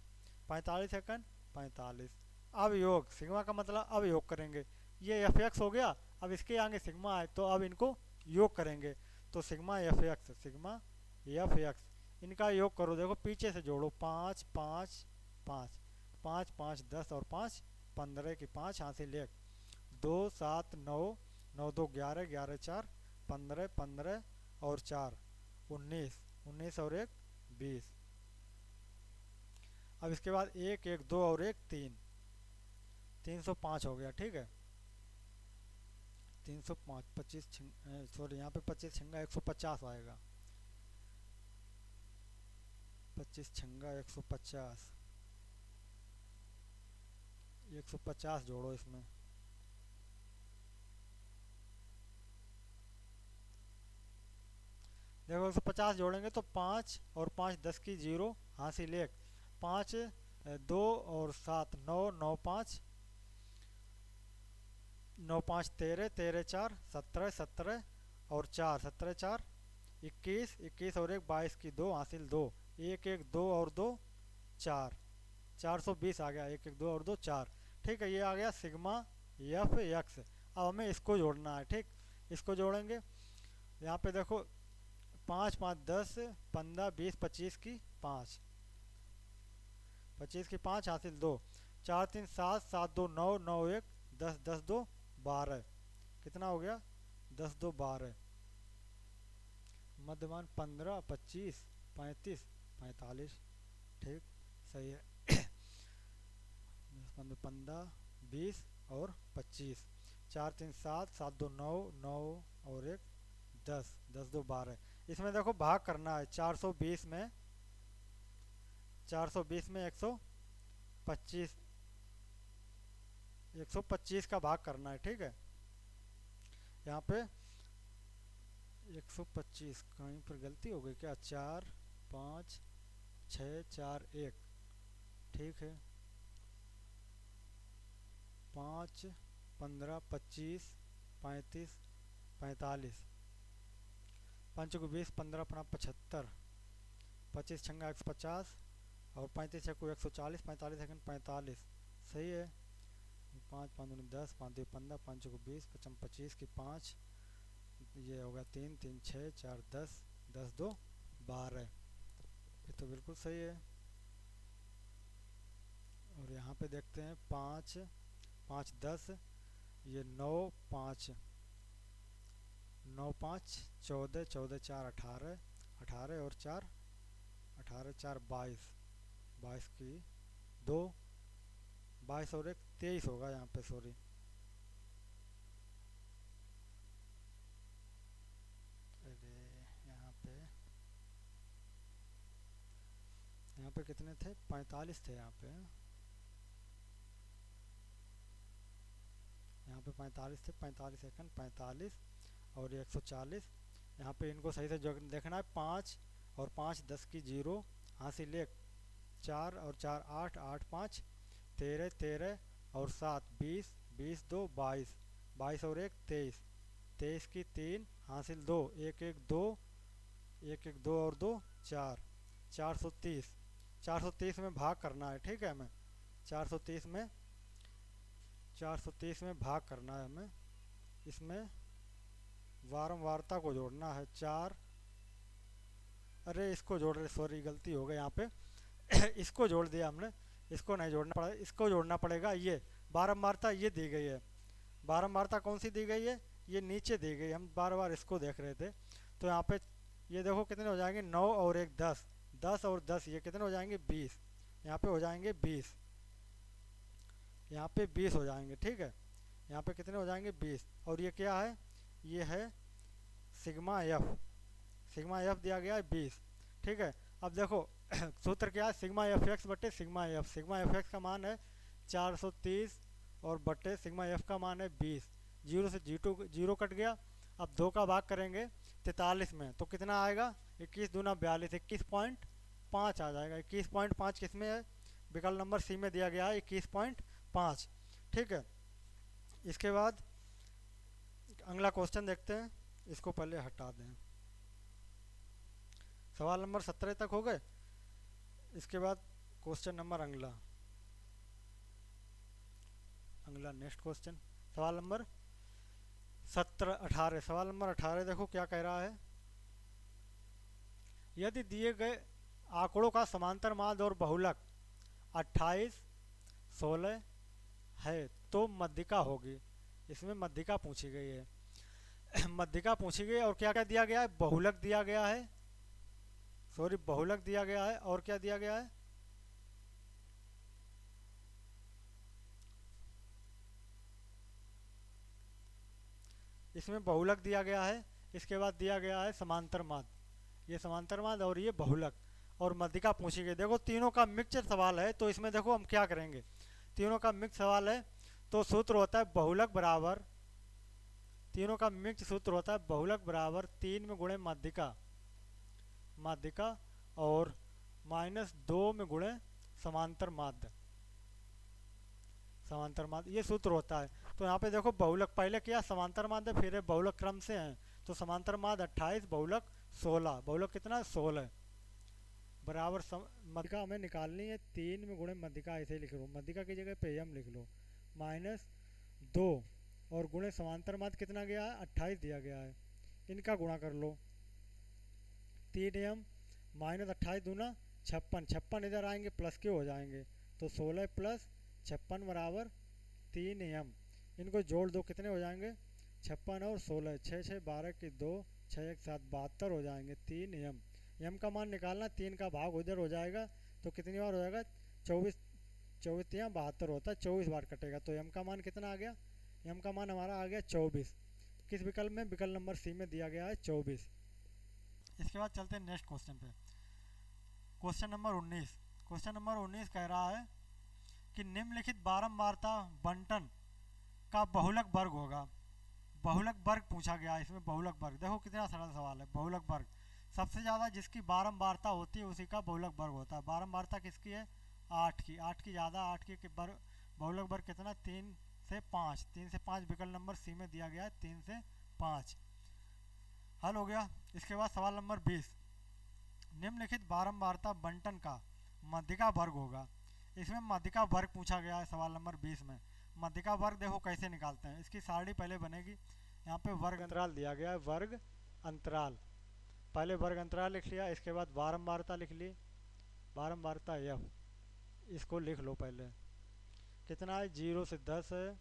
45 सेकंड 45। अब योग, सिग्मा का मतलब अब योग करेंगे, ये एफ एक्स हो गया, अब इसके आगे सिग्मा है तो अब इनको योग करेंगे। तो sigma F x, sigma F x, इनका योग करो, देखो पीछे से जोड़ो, 5 5 5, 5 5 10 और 5 15 की 5 यहाँ से ले, 2 7 9, 9 2 11, 11 4 15 15 और 4 19, 19 और 1 20। अब इसके बाद 1 1 2 और 1 3, 305 हो गया। ठीक है, 305, 25 सॉरी यहाँ पे 25 छिंगा 150 आएगा। 25 छिंगा 150, 150 जोड़ो इसमें। देखो 150 जोड़ेंगे तो 5 और 5 10 की 0 हासिल 1, 5 2 और 7 9, 9 5 9 5 13, 13 4 17, 17 और 4 17 4 21, 21 और 1 22 की 2 हासिल 2, 1 1 2 और 2 4, 420 आ गया। 1 1 2 और 2 4। ठीक है, ये आ गया सिग्मा एफ एक्स। अब हमें इसको जोड़ना है। ठीक, इसको जोड़ेंगे। यहाँ पे देखो 5 5 10 15 20 25 की 5, 25 की 5 हासिल 2, 4 3 7 7 2 9 9 1 10 10 2 12, कितना हो गया 10 2 12। मध्यमान 15 25 35 45। ठीक, सही है। 15 20 और 25, 4 3 7 7 2 9 9 और 1 10 10 2 12। इसमें देखो भाग करना है 420 में, 420 में 125, 125 का भाग करना है। ठीक है, यहाँ पे 125 कहीं पर गलती हो गई क्या, 4 5 6 4 1। ठीक है, 5 15 25 35 45, 5 को 20 15 अपना 75, 25 छंगा 150 और 35 छक्को 140, 45 सेकंड 45। सही है। 5 5 दूनी 10, 5 2 15, 5 को 20 55 25 की 5, ये होगा 3 3 6 4 10 10 2 12। ये तो बिल्कुल सही है। और यहाँ पे देखते हैं 5 5 10, ये 9 5 9 5 14 14 4 18 18 और 4 18 4 22, 22 की 2 22 और 1 23 होगा यहाँ पे, सॉरी। अरे यहाँ पे कितने थे, 45 थे यहाँ पे। यहाँ पे 45 थे, 45 सेकंड 45 और 140। यहाँ पे इनको सही से देखना है। 5 और 5 10 की 0 हासिल 1, 4 और 4 8 8 5 13 13 और 7 20 20 2 22, 22 और 1 23, 23 की 3 हासिल 2, 1 1 2 1 1 2 और 2 4, 430, 430 में भाग करना है। ठीक है, हमें 430 में 430 में भाग करना है हमें। इसमें वारंवारता को जोड़ना है 4, अरे इसको जोड़ रहे, सॉरी गलती हो गई यहाँ पे। इसको जोड़ दिया हमने, इसको नहीं जोड़ना पड़ा, इसको जोड़ना पड़ेगा। ये बारंबारता ये दी गई है, बारंबारता कौन सी दी गई है, ये नीचे दी गई, हम बार बार इसको देख रहे थे। तो यहाँ पे ये देखो कितने हो जाएंगे, 9 और 1 10, 10 और 10 ये कितने हो जाएंगे 20, यहाँ पे हो जाएंगे 20, यहाँ पे 20 हो जाएंगे। ठीक है, यहाँ पे कितने हो जाएंगे 20। और ये क्या है, ये है सिग्मा एफ, सिग्मा एफ दिया गया है 20। ठीक है, अब देखो सूत्र क्या है, सिग्मा एफ एक्स बटे sigma F. Sigma F x का मान है 430 और बटे सिग्मा एफ का मान है 20। जीरो से जीरो कट गया। अब 2 का भाग करेंगे 43 में तो कितना आएगा, 21 दूना 42, 21.5 आ जाएगा। 21.5 किस में है, विकल्प नंबर सी में दिया गया है 21.5। ठीक है, इसके बाद अगला क्वेश्चन देखते हैं, इसको पहले हटा दें। सवाल नंबर 17 तक हो गए। इसके बाद क्वेश्चन नंबर अगला नेक्स्ट क्वेश्चन, सवाल नंबर 18। सवाल नंबर 18 देखो क्या कह रहा है, यदि दिए गए आंकड़ों का समांतर माध्य और बहुलक 28 16 है तो मध्यिका होगी। इसमें मध्यिका पूछी गई है। मध्यिका पूछी गई और क्या क्या दिया गया है, बहुलक दिया गया है, सॉरी बहुलक दिया गया है, और क्या दिया गया है, इसमें बहुलक दिया गया है। इसके बाद दिया गया है समांतर माद, ये समांतर माद और ये बहुलक, और मध्यिका पूछी गई। देखो तीनों का मिक्सचर सवाल है, तो इसमें देखो हम क्या करेंगे, तीनों का मिक्स सवाल है तो सूत्र होता है बहुलक बराबर, तीनों का मिक्स सूत्र होता है बहुलक बराबर 3 में गुणे माध्यिका, माध्यिका और -2 में गुणे समांतर माध्य, समांतर माध्य, ये सूत्र होता है। तो यहाँ पे देखो बहुलक पहले क्या समांतर माध्य फिर है बहुलक क्रम से हैं, तो समांतर माध्य 28 बहुलक 16, बहुलक कितना 16 बराबर मध्यिका हमें निकालनी है 3 में गुणे मध्यिका, ऐसे लिख लो, मध्यिका की जगह पे m लिख लो, -2 और गुणे समांतर माध्य कितना गया है 28 दिया गया है, इनका गुणा कर लो, 3m -28 दूना 56, 56 इधर आएंगे प्लस के हो जाएंगे, तो 16 + 56 बराबर 3m, इनको जोड़ दो कितने हो जाएंगे 56 और 16, 6 6 12 की 2, 6 1 7 72 हो जाएंगे 3m, m का मान निकालना, 3 का भाग उधर हो जाएगा तो कितनी बार हो जाएगा 24, 24 या 72 होता है, 24 बार कटेगा, तो m का मान कितना आ गया, m का मान हमारा आ गया 24, किस विकल्प में, विकल्प नंबर सी में दिया गया है 24। इसके बाद चलते हैं नेक्स्ट क्वेश्चन पे, क्वेश्चन नंबर 19, क्वेश्चन नंबर 19 कह रहा है कि निम्नलिखित बारंबारता बंटन का बहुलक वर्ग होगा, बहुलक वर्ग पूछा गया है इसमें, बहुलक वर्ग देखो कितना सरल सवाल है, बहुलक वर्ग सबसे ज़्यादा जिसकी बारंबारता होती है उसी का बहुलक वर्ग होता है, बारंबारता किसकी है 8 की, 8 की ज़्यादा, 8 की बहुलक वर्ग कितना 3 से 5, 3 से 5 विकल्प नंबर सी में दिया गया है, 3 से 5 हल हो गया। इसके बाद सवाल नंबर 20, निम्नलिखित बारंबारता बंटन का मध्यिका वर्ग होगा, इसमें मध्यिका वर्ग पूछा गया है सवाल नंबर 20 में, मध्यिका वर्ग देखो कैसे निकालते हैं, इसकी सारणी पहले बनेगी, यहाँ पे वर्ग अंतराल दिया गया है, वर्ग अंतराल, पहले वर्ग अंतराल लिख लिया, इसके बाद बारंबारता लिख ली, बारंबारता f, इसको लिख लो पहले, कितना है 0 से 10 है,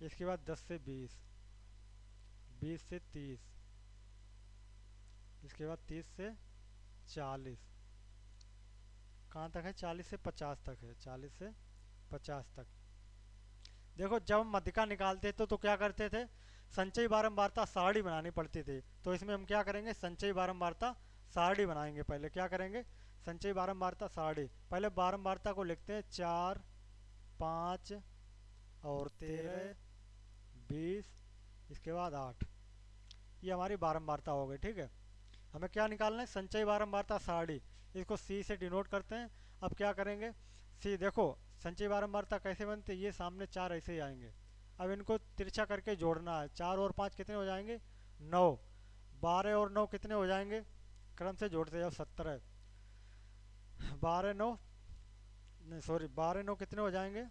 इसके बाद 10 से 20, 20 से 30, इसके बाद 30 से 40, कहाँ तक है 40 से 50 तक है, 40 से 50 तक। देखो जब हम मध्यिका निकालते थे तो क्या करते थे, संचयी बारंबारता सारणी बनानी पड़ती थी, तो इसमें हम क्या करेंगे संचयी बारंबारता सारणी बनाएंगे, पहले क्या करेंगे संचयी बारंबारता सारणी, पहले बारंबारता को लिखते हैं 4 5 और 13 20, इसके बाद 8, ये हमारी बारंबारता हो गई, ठीक है। हमें क्या निकालना है संचयी बारंबारता सारणी, इसको सी से डिनोट करते हैं। अब क्या करेंगे सी, देखो संचयी बारंबारता कैसे बनती है, ये सामने 4 ऐसे ही आएंगे, अब इनको तिरछा करके जोड़ना है, 4 और 5 कितने हो जाएंगे 9, 12 और 9 कितने हो जाएंगे, क्रम से जोड़ते जाओ 17, 12 9 नहीं सॉरी 12 9 कितने हो जाएंगे,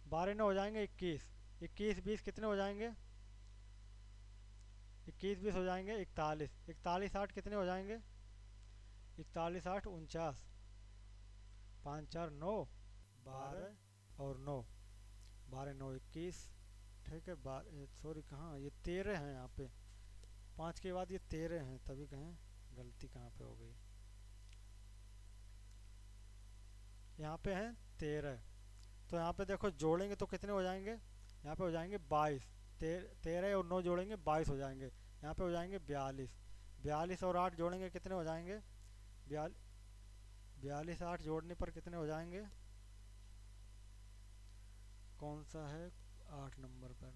12 9 हो जाएंगे 21, 21 20 कितने हो जाएंगे 21 20 हो जाएंगे 41, 41 8 कितने हो जाएंगे 41 8 49, 5 4 9 12 और 9, 12 9 21, ठीक है, सॉरी कहाँ ये 13 हैं, यहाँ पे 5 के बाद ये 13 हैं, तभी कहें गलती कहाँ पे हो गई, यहाँ पे हैं 13, तो यहाँ पे देखो जोड़ेंगे तो कितने हो जाएंगे, यहाँ पे हो जाएंगे 22, 13 और 9 जोड़ेंगे 22 हो जाएंगे, यहाँ पे हो जाएंगे 42, 42 और 8 जोड़ेंगे कितने हो जाएंगे 42 8 जोड़ने पर कितने हो जाएंगे, कौन सा है 8 नंबर पर,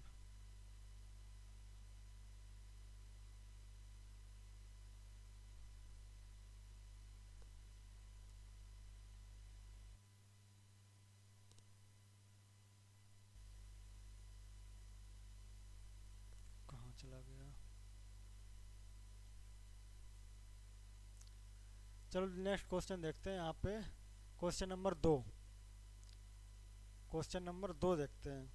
कहाँ चला गया, चलो नेक्स्ट क्वेश्चन देखते हैं, यहाँ पे क्वेश्चन नंबर 2, क्वेश्चन नंबर 2 देखते हैं।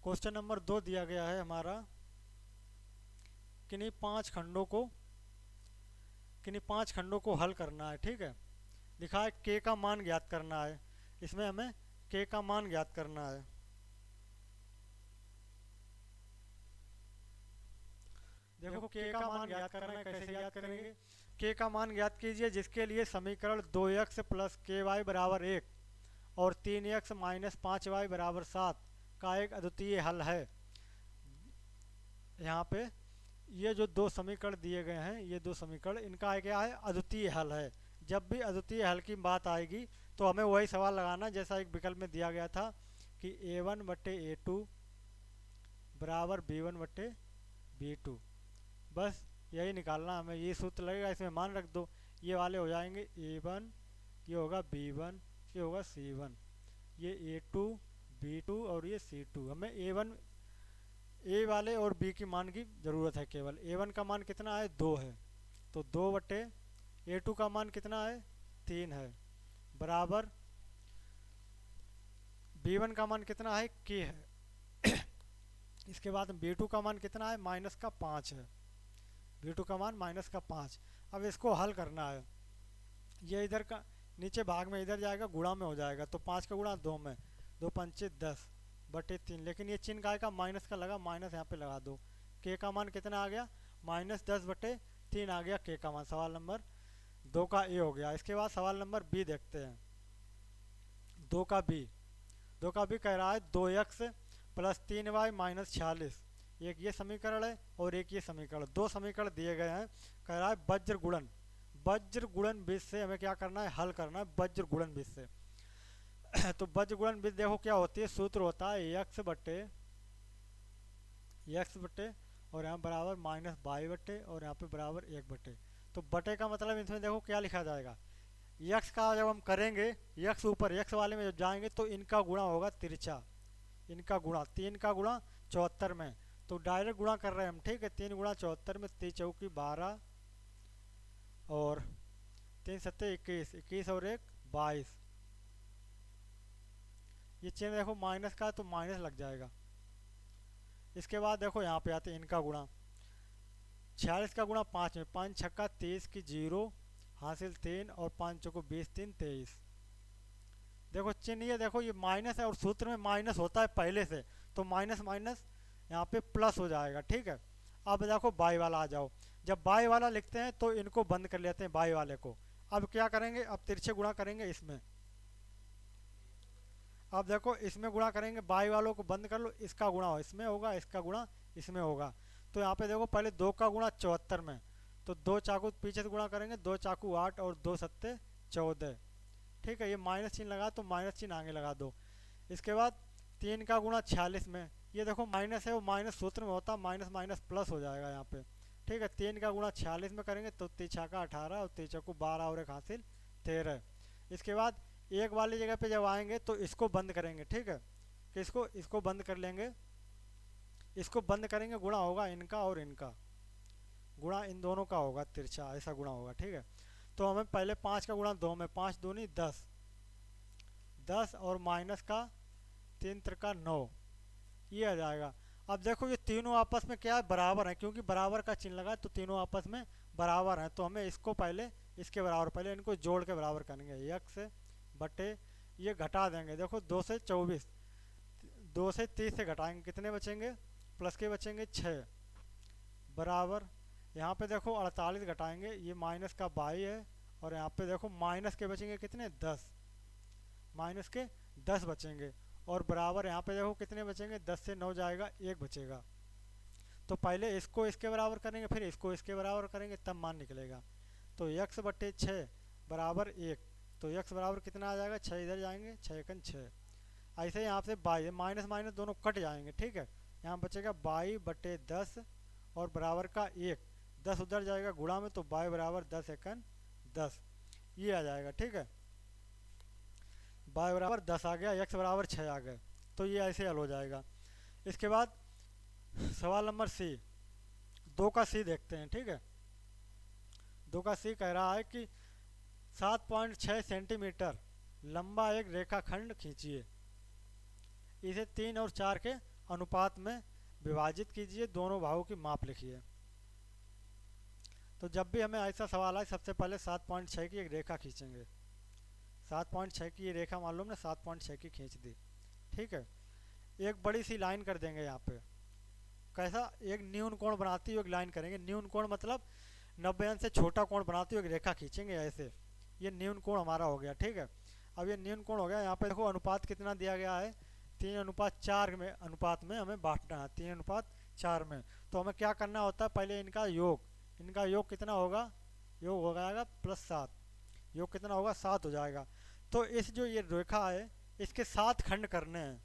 क्वेश्चन नंबर 2 दिया गया है हमारा, किन्हीं 5 खंडों को हल करना है, ठीक है। लिखा है के का मान ज्ञात करना है, इसमें हमें के का मान ज्ञात करना है। देखो के का मान ज्ञात करना है, कैसे ज्ञात करेंगे? के का मान ज्ञात कीजिए जिसके लिए समीकरण 2x प्लस के वाई बराबर 1 और 3x माइनस 5y बराबर 7 का एक अद्वितीय हल है। यहाँ पे ये जो दो समीकरण दिए गए हैं, ये दो समीकरण, इनका क्या है? अद्वितीय हल है। जब भी अद्वितीय हल की बात आएगी तो हमें वही सवाल लगाना जैसा एक विकल्प में दिया गया था कि a1/a2 बराबर b1/b2। बस यही निकालना हमें, ये सूत्र लगेगा, इसमें मान रख दो। ये वाले हो जाएंगे a1, ये होगा b1, ये होगा c1, ये a2, b2 और ये c2। हमें ए वाले और बी की मान की ज़रूरत है केवल। a1 का मान कितना है? 2 है, तो 2/a2 का मान कितना है? 3 है, बराबर b1 का मान कितना है? k है। इसके बाद b2 का मान कितना है? -5 है, b2 का मान -5। अब इसको हल करना है। ये इधर का नीचे भाग में इधर जाएगा, गुणा में हो जाएगा, तो 5 का गुणा 2 में, 2×5 = 10/3। लेकिन ये चिन्ह काय का? माइनस का लगा, माइनस यहाँ पे लगा दो। के का मान कितना आ गया? -10/3 आ गया के का मान। सवाल नंबर 2 का ए हो गया। इसके बाद सवाल नंबर बी देखते हैं। 2 का बी कह रहा है 2x प्लस 3y माइनस 46। एक ये समीकरण है और एक ये समीकरण, दो समीकरण दिए गए हैं। कह रहा है वज्र गुणन विधि से हमें क्या करना है? हल करना है वज्र गुणन विधि से। तो वज्र गुणन विधि देखो क्या होती है, सूत्र होता है x बटे और यहाँ बराबर -y/, और यहाँ पे बराबर 1/। तो बटे का मतलब इसमें देखो क्या लिखा जाएगा, x का जब हम करेंगे, x ऊपर x वाले में जब जाएंगे तो इनका गुणा होगा तिरछा, इनका गुणा 3 का गुणा 74 में, तो डायरेक्ट गुणा कर रहे हैं हम, ठीक है। 3 गुणा 74 में 3 चौकी 12 और 3 सत्ते 21, 21 और 1 22। ये चिन्ह देखो माइनस का है तो माइनस लग जाएगा। इसके बाद देखो यहाँ पे आते हैं इनका गुणा, 46 का गुणा 5 में, 5 छक्का 30 की 0 हासिल 3 और 5 चौको 20, 3 23। देखो चिन्ह ये देखो ये माइनस है और सूत्र में माइनस होता है पहले से, तो माइनस माइनस यहाँ पे प्लस हो जाएगा, ठीक है। अब देखो बाई वाला आ जाओ। जब बाई वाला लिखते हैं तो इनको बंद कर लेते हैं बाई वाले को। अब क्या करेंगे? अब तिरछे गुणा करेंगे इसमें। अब देखो इसमें गुणा करेंगे, बाई वालों को बंद कर लो, इसका गुणा हो इसमें होगा, इसका गुणा इसमें होगा। तो यहाँ पे देखो पहले 2 का गुणा 74 में, तो 2 चाकू पीछे से गुणा करेंगे, 2 चाकू 8 और 2 सत्ते 14, ठीक है। ये माइनस चिन्ह लगा तो माइनस चिन्ह आगे लगा दो। इसके बाद 3 का गुणा 46 में, ये देखो माइनस है, वो माइनस सूत्र में होता, माइनस माइनस प्लस हो जाएगा यहाँ पे, ठीक है। 3 का गुणा 46 में करेंगे तो 3 छक्का 18 और 3 चौको 12 और 1 हासिल 13। इसके बाद एक वाली जगह पे जब आएंगे तो इसको बंद करेंगे, ठीक है। कि इसको बंद कर लेंगे, इसको बंद करेंगे, गुणा होगा इनका और इनका, गुणा इन दोनों का होगा तिरछा, ऐसा गुणा होगा, ठीक है। तो हमें पहले 5 का गुणा 2 में, 5 दूनी 10, 10 और माइनस का 3 त्रिका 9, ये आ जाएगा। अब देखो ये तीनों आपस में क्या है? बराबर है, क्योंकि बराबर का चिन्ह लगा है तो तीनों आपस में बराबर हैं। तो हमें इसको पहले इसके बराबर, पहले इनको जोड़ के बराबर करेंगे, x बटे ये घटा देंगे। देखो 2 से 24, 2 से 30 से घटाएंगे, कितने बचेंगे? प्लस के बचेंगे 6, बराबर यहाँ पे देखो 48 घटाएंगे, ये माइनस का 22 है, और यहाँ पे देखो माइनस के बचेंगे कितने? 10, माइनस के 10 बचेंगे, और बराबर यहाँ पे देखो कितने बचेंगे? 10 से 9 जाएगा, 1 बचेगा। तो पहले इसको इसके बराबर करेंगे, फिर इसको इसके बराबर करेंगे, तब मान निकलेगा। तो x बटे 6 बराबर 1, तो x बराबर कितना आ जाएगा? 6 इधर जाएंगे, 6 एकन 6। ऐसे यहाँ से 22 माइनस माइनस दोनों कट जाएंगे, ठीक है। यहाँ बचेगा 22/10 और बराबर का 1, 10 उधर जाएगा गुणा में, तो 22 बराबर 10 एकन 10, ये आ जाएगा, ठीक है। 22 बराबर 10 आ गया, x बराबर 6 आ गए, तो ये ऐसे हल हो जाएगा। इसके बाद सवाल नंबर सी, 2 का सी देखते हैं, ठीक है। 2 का सी कह रहा है कि 7.6 सेंटीमीटर लंबा एक रेखाखंड खींचिए, इसे 3 और 4 के अनुपात में विभाजित कीजिए, दोनों भागों की माप लिखिए। तो जब भी हमें ऐसा सवाल आए सबसे पहले 7.6 की एक रेखा खींचेंगे, 7.6 की ये रेखा मान लो हमने 7.6 की खींच दी। ठीक है, एक बड़ी सी लाइन कर देंगे यहाँ पे। कैसा? एक न्यून कोण बनाती हुई एक लाइन करेंगे। न्यून कोण मतलब 90 अंश से छोटा कोण बनाती हुई एक रेखा खींचेंगे ऐसे। ये न्यून कोण हमारा हो गया। ठीक है, अब ये न्यून कोण हो गया। यहाँ पे देखो अनुपात कितना दिया गया है, 3:4 में अनुपात में हमें बांटना है, 3:4 में। तो हमें क्या करना होता है, पहले इनका योग कितना होगा, योग हो जाएगा +7। योग कितना होगा, 7 हो जाएगा। तो इस जो ये रेखा है इसके 7 खंड करने हैं,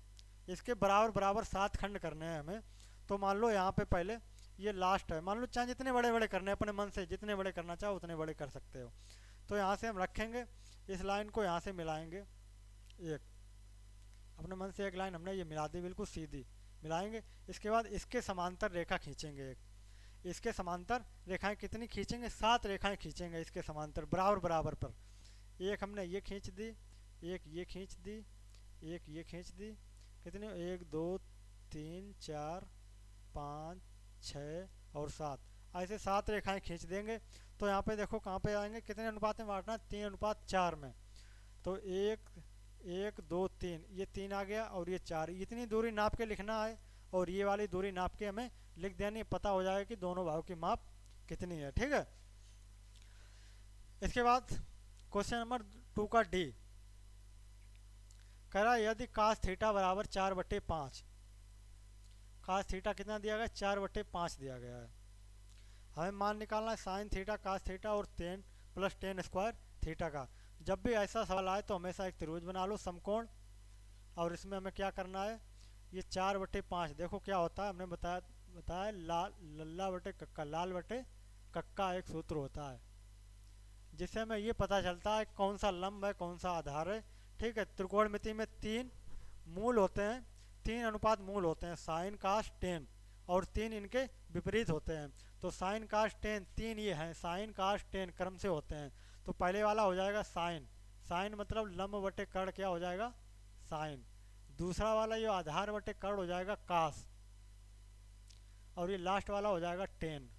इसके बराबर बराबर 7 खंड करने हैं हमें। तो मान लो यहाँ पे पहले ये लास्ट है, मान लो चाहे जितने बड़े बड़े करने हैं, अपने मन से जितने बड़े करना चाहो उतने बड़े कर सकते हो। तो यहाँ से हम रखेंगे, इस लाइन को यहाँ से मिलाएंगे एक, अपने मन से एक लाइन हमने ये मिला दी बिल्कुल सीधी मिलाएंगे। इसके बाद इसके समांतर रेखा खींचेंगे एक, इसके समांतर रेखाएं कितनी खींचेंगे, 7 रेखाएं खींचेंगे इसके समांतर बराबर बराबर पर। एक हमने ये खींच दी, एक ये खींच दी, एक ये खींच दी, कितनी, 1 2 3 4 5 6 और 7, ऐसे 7 रेखाएं खींच देंगे। तो यहाँ पे देखो कहाँ पे आएंगे, कितने अनुपात में बांटना, 3:4 में। तो 1 1 2 3, ये 3 आ गया और ये 4, इतनी दूरी नाप के लिखना है और ये वाली दूरी नाप के हमें लिख देनी, पता हो जाएगा कि दोनों भागों की माप कितनी है। ठीक है, इसके बाद क्वेश्चन नंबर 2 का डी कह रहा है यदि cos थीटा बराबर 4/5, cos थीटा कितना दिया गया, 4/5 दिया गया है। हमें मान निकालना है sin थीटा cos थीटा और 10 + tan² थीटा का। जब भी ऐसा सवाल आए तो हमेशा एक त्रिभुज बना लो समकोण, और इसमें हमें क्या करना है, ये 4/5 देखो क्या होता है, हमने बताया लल्ला बटे कक्का, लाल बटे कक्का एक सूत्र होता है जिससे हमें ये पता चलता है कौन सा लंब है कौन सा आधार है। ठीक है, त्रिकोणमिति में 3 मूल होते हैं, 3 अनुपात मूल होते हैं, साइन कास टेन, और 3 इनके विपरीत होते हैं। तो साइन कास टेन 3 ये हैं, साइन कास टेन क्रम से होते हैं। तो पहले वाला हो जाएगा साइन, साइन मतलब लंब बटे कर्ण क्या हो जाएगा, साइन। दूसरा वाला ये आधार बटे कर्ण हो जाएगा कास, और ये लास्ट वाला हो जाएगा टेन,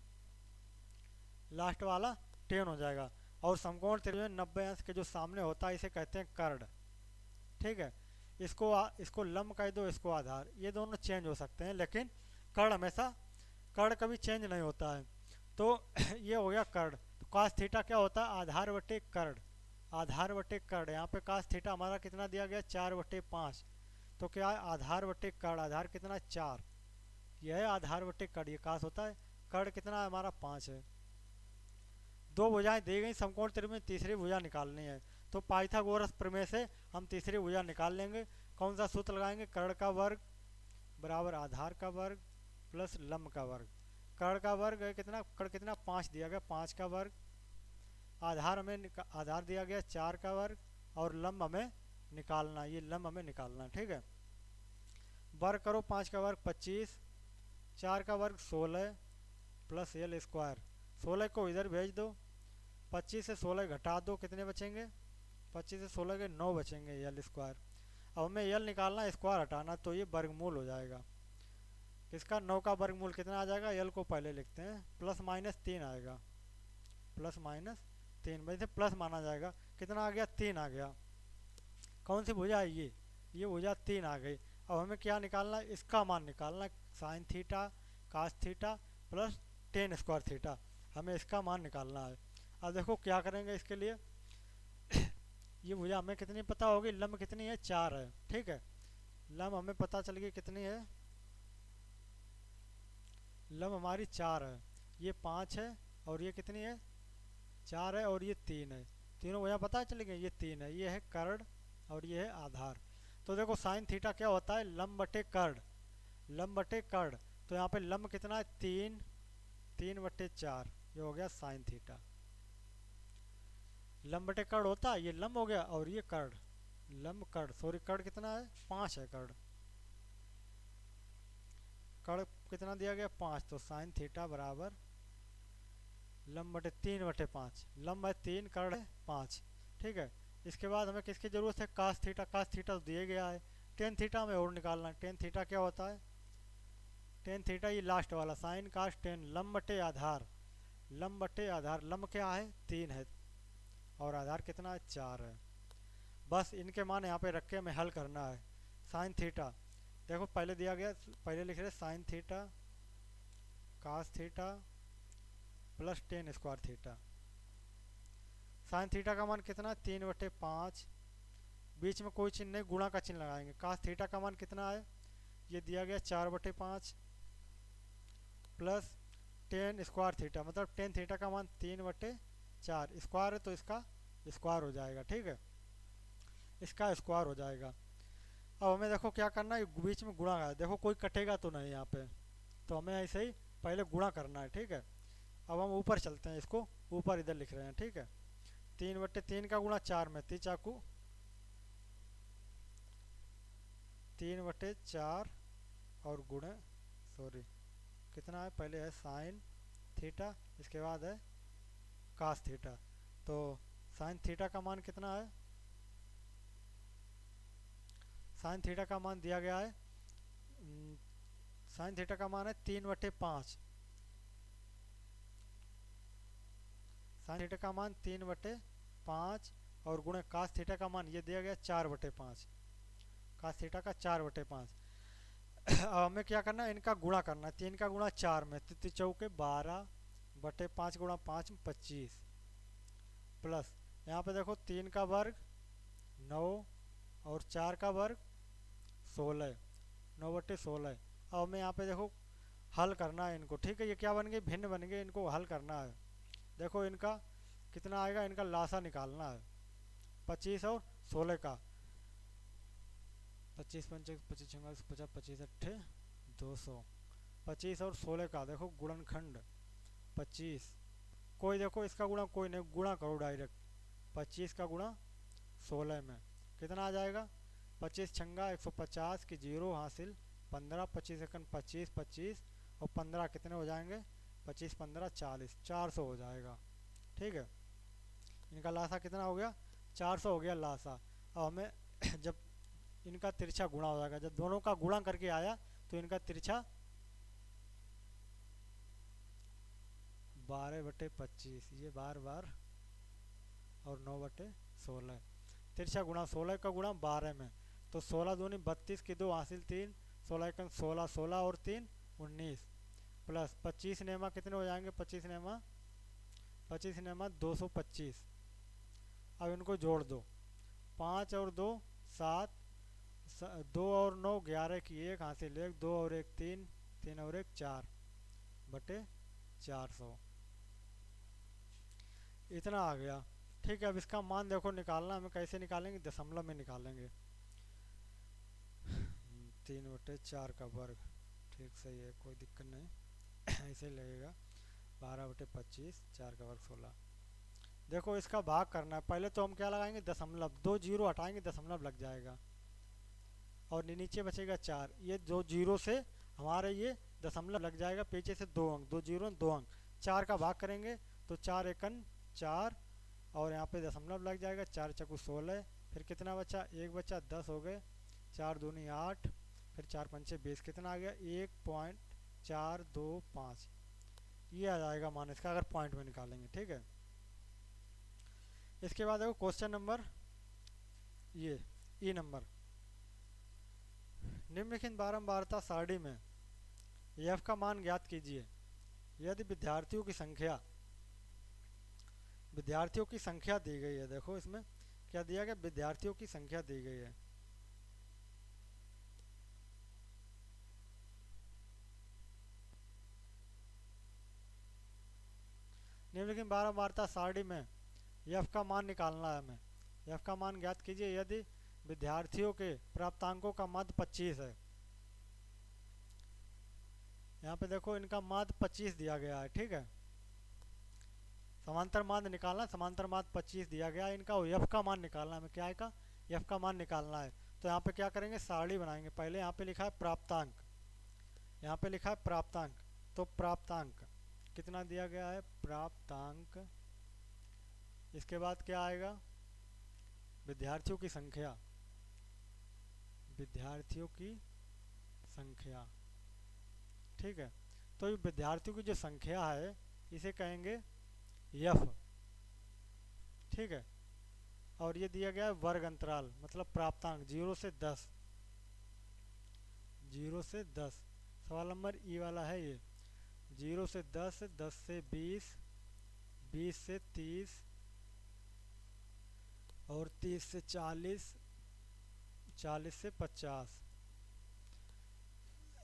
लास्ट वाला टेन हो जाएगा। और समकोण त्रिभुज में 90 अंश के जो सामने होता है इसे कहते हैं कर्ण। ठीक है, इसको लंब कह दो, इसको आधार, ये दोनों चेंज हो सकते हैं लेकिन कर्ण हमेशा, कर्ण कभी चेंज नहीं होता है। तो ये हो गया कर्ण। तो cos थीटा क्या होता है, आधार बटे कर्ण, आधार बटे कर्ण। यहाँ पे cos थीटा हमारा कितना दिया गया, 4/5। तो क्या है, आधार बटे कर्ण, आधार कितना है 4, यह है आधार बटे कर्ण, ये cos होता है। कर्ण कितना है हमारा 5 है। 2 भुजाएं दी गई समकोण त्रिभुज में, तीसरी भुजा निकालनी है। तो पाइथागोरस प्रमेय से हम तीसरी भुजा निकाल लेंगे। कौन सा सूत्र लगाएंगे, कर्ण का वर्ग बराबर आधार का वर्ग प्लस लंब का वर्ग। कर्ण का वर्ग है कितना, कर्ण कितना 5 दिया गया, 5 का वर्ग, आधार हमें आधार दिया गया 4 का वर्ग, और लंब हमें निकालना, ये लंब हमें निकालना। ठीक है, वर्ग करो, 5 का वर्ग 25, 4 का वर्ग 16 प्लस l²। 16 को इधर भेज दो, 25 से 16 घटा दो, कितने बचेंगे, 25 से 16 के 9 बचेंगे l²। अब हमें l निकालना, स्क्वायर हटाना, तो ये वर्गमूल हो जाएगा। इसका 9 का वर्गमूल कितना आ जाएगा, l को पहले लिखते हैं, +-3 आएगा, +-3, वैसे प्लस माना जाएगा। कितना आ गया, 3 आ गया। कौन सी भुजा है ये भुजा 3 आ गई। अब हमें क्या निकालना, इसका मान निकालना, sine theta cos theta plus tan² theta, हमें इसका मान निकालना है। अब देखो क्या करेंगे इसके लिए, ये भुजा हमें कितनी पता होगी, लंब कितनी है, 4 है। ठीक है, लंब हमें पता चल गई कितनी है, लंब हमारी 4 है, ये 5 है और ये कितनी है, 4 है और ये 3 है। तीनों भुजा पता चल गई, ये 3 है, ये है कर्ण और ये है आधार। तो देखो साइन थीटा क्या होता है, लंब बटे कर्ण, लंब बटे कर्ण। तो यहाँ पे लंब कितना है, 3/4, ये हो गया साइन थीटा। लंब बटे कर्ण होता है, ये लंब हो गया और ये कर्ण, लंब कर्ण, सॉरी कर्ण कितना है, 5 है कर्ण, कर्ण कितना दिया गया 5। तो साइन थीटा बराबर लंब बटे 3/5, लंब है 3, कर्ण है 5। ठीक है, इसके बाद हमें किसकी जरूरत है, कास थीटा, कास थीटा तो दिए गया है। टेन थीटा में और निकालना है, टेन थीटा क्या होता है, टेन थीटा ये लास्ट वाला, साइन कास टेन, लंब बटे आधार, लंब बटे आधार, लंब क्या है 3 है और आधार कितना है 4 है। बस इनके मान यहाँ पे रख के हमें हल करना है। साइन थीटा, देखो पहले दिया गया, पहले लिख रहे sine theta cos theta plus tan square theta. Sine theta का मान कितना, 3/5, बीच में कोई चिन्ह नहीं, गुणा का चिन्ह लगाएंगे। कास थीटा का मान कितना है, ये दिया गया 4/5 प्लस टेन स्क्वायर थीटा, मतलब टेन थीटा का मान 3/4, स्क्वायर है तो इसका स्क्वायर हो जाएगा, ठीक है, इसका स्क्वायर हो जाएगा। अब हमें देखो क्या करना है, बीच में गुणा है, देखो कोई कटेगा तो नहीं यहाँ पे, तो हमें ऐसे ही पहले गुणा करना है, ठीक है। अब हम ऊपर चलते हैं, इसको ऊपर इधर लिख रहे हैं, ठीक है। 3/3 का गुणा 4 में, 3 चाकू 3/4 और गुणे, सॉरी कितना है, पहले है साइन थीटा, इसके बाद है कास थीटा। तो साइन थीटा का मान कितना है, साइन थीटा का मान दिया गया है, साइन थीटा का मान है 3/5, साइन थीटा का मान 3/5 और गुणे कास थीटा का मान ये दिया गया 4/5, कास थीटा का 4/5। अब हमें क्या करना है, इनका गुणा करना है, 3 का गुणा 4 में, 3 चौके 12/5 गुणा 5 में 25 प्लस यहाँ पे देखो 3 का वर्ग 9 और 4 का वर्ग 16, 9/16। अब हमें यहाँ पे देखो हल करना है इनको, ठीक है, ये क्या बन गए, भिन्न बन गए, इनको हल करना है। देखो इनका कितना आएगा, इनका लासा निकालना है, 25 और 16 का, 25 पंचे 25 50 50 25 अट्ठे 200, 25 और 16 का देखो गुणनखंड 25, कोई देखो इसका गुणा कोई नहीं, गुणा करो डायरेक्ट, 25 का गुणा 16 में कितना आ जाएगा, 25 छंगा 150 की जीरो हासिल, 15 25 एकन 25 25 और 15 कितने हो जाएंगे, 25 15 40, 400 हो जाएगा, ठीक है। इनका लासा कितना हो गया, 400 हो गया लासा। अब हमें जब इनका तिरछा गुणा हो जाएगा, जब दोनों का गुणा करके आया तो इनका तिरछा 12/25, ये बार बार और 9/16, तिरछा गुणा 16 का गुणा 12 में, तो 16 दूनी 32 की 2 हासिल 3, 16 एकन 16, 16 और 3 19 प्लस 25 नेमा कितने हो जाएंगे, 25 नेमा 225। अब इनको जोड़ दो, 5 और 2 7, 2 और 9 11 की 1 हासिल 1, 2 और 1 3, 3 और 1 4/400, इतना आ गया, ठीक है। अब इसका मान देखो निकालना, हमें कैसे निकालेंगे, दशमलव में निकालेंगे, 3/4 का वर्ग, ठीक सही है, कोई दिक्कत नहीं ऐसे ही लगेगा, 12/25, 4 का वर्ग 16। देखो इसका भाग करना है, पहले तो हम क्या लगाएंगे, दशमलव, 2 जीरो हटाएंगे दशमलव लग जाएगा और नीचे बचेगा 4, ये 2 जीरो से हमारे ये दशमलव लग जाएगा, पीछे से 2 अंक, 2 जीरो 2 अंक, 4 का भाग करेंगे तो 4 एकन 4 और यहाँ पे दशमलव लग जाएगा, 4 चकू 16, फिर कितना बचा, 1 बचा, 10 हो गए, 4 दूनी 8, फिर 4 पंचे 20, कितना आ गया, 1.425, ये आ जाएगा मान इसका, अगर पॉइंट में निकालेंगे, ठीक है। इसके बाद देखो क्वेश्चन नंबर ये ई नंबर, निम्नलिखित बारंबारता सारणी में एफ का मान ज्ञात कीजिए यदि विद्यार्थियों की संख्या दी गई है। देखो इसमें क्या दिया गया, विद्यार्थियों की संख्या दी गई है, निम्नलिखित बारंबारता सारणी में एफ का मान निकालना है हमें, एफ का मान ज्ञात कीजिए यदि विद्यार्थियों के प्राप्तांकों का मध्य 25 है। यहाँ पे देखो इनका माध्य 25 दिया गया है, ठीक है, समांतर माध्य निकालना, समांतर माध्य 25 दिया गया है, इनका एफ का मान निकालना है, हमें क्या है का एफ का मान निकालना है। तो यहाँ पे क्या करेंगे, सारणी बनाएंगे, पहले यहाँ पे लिखा है प्राप्तांक, यहाँ पे लिखा है प्राप्तांक, तो प्राप्तांक कितना दिया गया है, प्राप्तांक, इसके बाद क्या आएगा, विद्यार्थियों की संख्या, विद्यार्थियों की संख्या, ठीक है। तो ये विद्यार्थियों की जो संख्या है इसे कहेंगे एफ, ठीक है। और ये दिया गया है वर्ग अंतराल मतलब प्राप्तांक 0 से 10, 0 से 10। सवाल नंबर ई वाला है ये। 0 से 10, 10 से 20, 20 से 30 और 30 से 40, 40 से 50।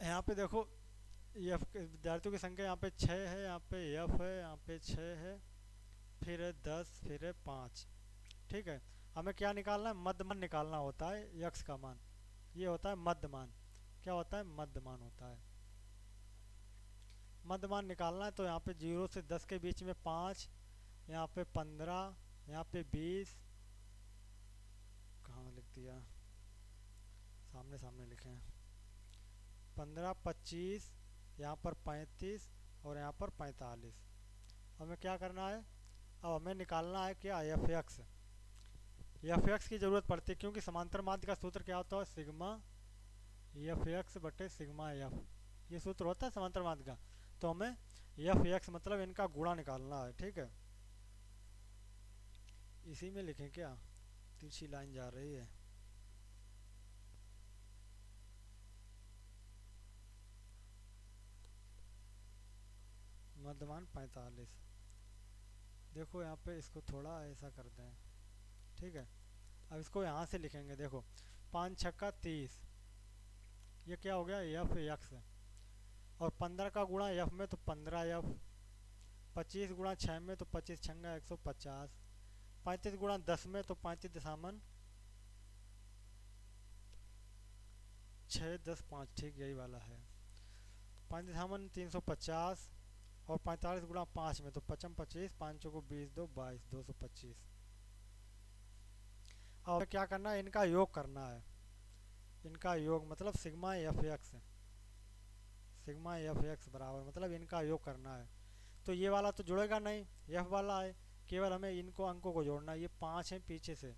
यहाँ पे देखो एफ विद्यार्थियों की संख्या यहाँ पे 6 है, यहाँ पे एफ है, यहाँ पे 6 है, फिर है 10, फिर है 5। ठीक है, हमें क्या निकालना है? मध्यमान निकालना होता है यक्स का मान। ये होता है मध्यमान। क्या होता है? मध्यमान होता है। मध्यमान निकालना है तो यहाँ पे 0 से 10 के बीच में 5, यहाँ पे 15, यहाँ पे 20, कहाँ लिख दिया, सामने सामने लिखे हैं, 15, 25, यहाँ पर 35 और यहाँ पर 45। हमें क्या करना है? अब हमें निकालना है क्या? F x. एफ एक्स की ज़रूरत पड़ती है क्योंकि समांतर माध्य का सूत्र क्या होता है? सिग्मा एफ एक्स बटे सिग्मा एफ, ये सूत्र होता है समांतर माध्य का। तो हमें एफ एक्स मतलब इनका गुणा निकालना है। ठीक है, इसी में लिखें क्या? तिरछी लाइन जा रही है। मध्यमान 45। देखो यहाँ पे इसको थोड़ा ऐसा कर दें। ठीक है, अब इसको यहाँ से लिखेंगे। देखो 5 छक्का 30, ये क्या हो गया? F x. और 15 का गुणा एफ में तो 15 एफ, 25 गुणा 6 में तो 25 छंगा 150, 35 गुणा 10 में तो 35 दशामन 6 10 5। ठीक, यही वाला है। 5 दशामन 350 और 45 गुणा 5 में तो 55 25, 5 को 20 2 22, 225। और क्या करना है? इनका योग करना है। इनका योग मतलब sigma F x, sigma F x बराबर मतलब इनका योग करना है। तो ये वाला तो जुड़ेगा नहीं, एफ वाला है, केवल हमें इनको अंकों को जोड़ना है। ये 5 है पीछे से,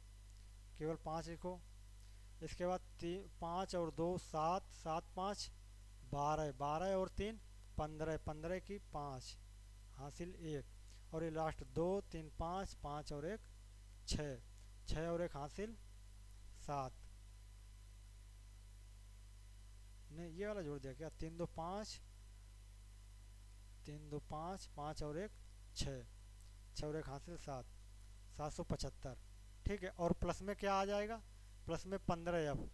केवल 5 लिखो। इसके बाद 5 और 2 7, 7 5 12, 12 और 3 15, 15 की 5 हासिल 1, और ये लास्ट 2 3 5, 5 और 1 6, 6 और 1 हासिल 7। नहीं, ये वाला जोड़ दिया क्या? 3 2 5, 3 2 5, 5 और 1 6, 6 और 1 हासिल 7, 775। ठीक है, और प्लस में क्या आ जाएगा? प्लस में 15 एफ,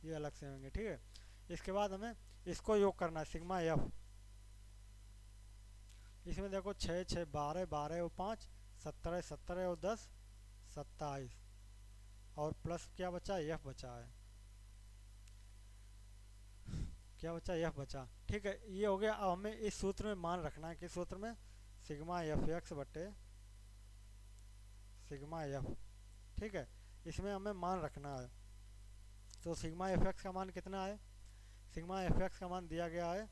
ये अलग से होंगे। ठीक है, इसके बाद हमें इसको योग करना है सिग्मा एफ। इसमें देखो 6 6 12, 12 और 5 17, 17 और 10 27, और प्लस क्या बचा? एफ बचा है। क्या बचा? एफ बचा। ठीक है, ये हो गया। अब हमें इस सूत्र में मान रखना है। किस सूत्र में? सिग्मा एफ एक्स बटे सिग्मा एफ। ठीक है, इसमें हमें मान रखना है। तो सिग्मा एफ एक्स का मान कितना है? सिग्मा एफ एक्स का मान दिया गया है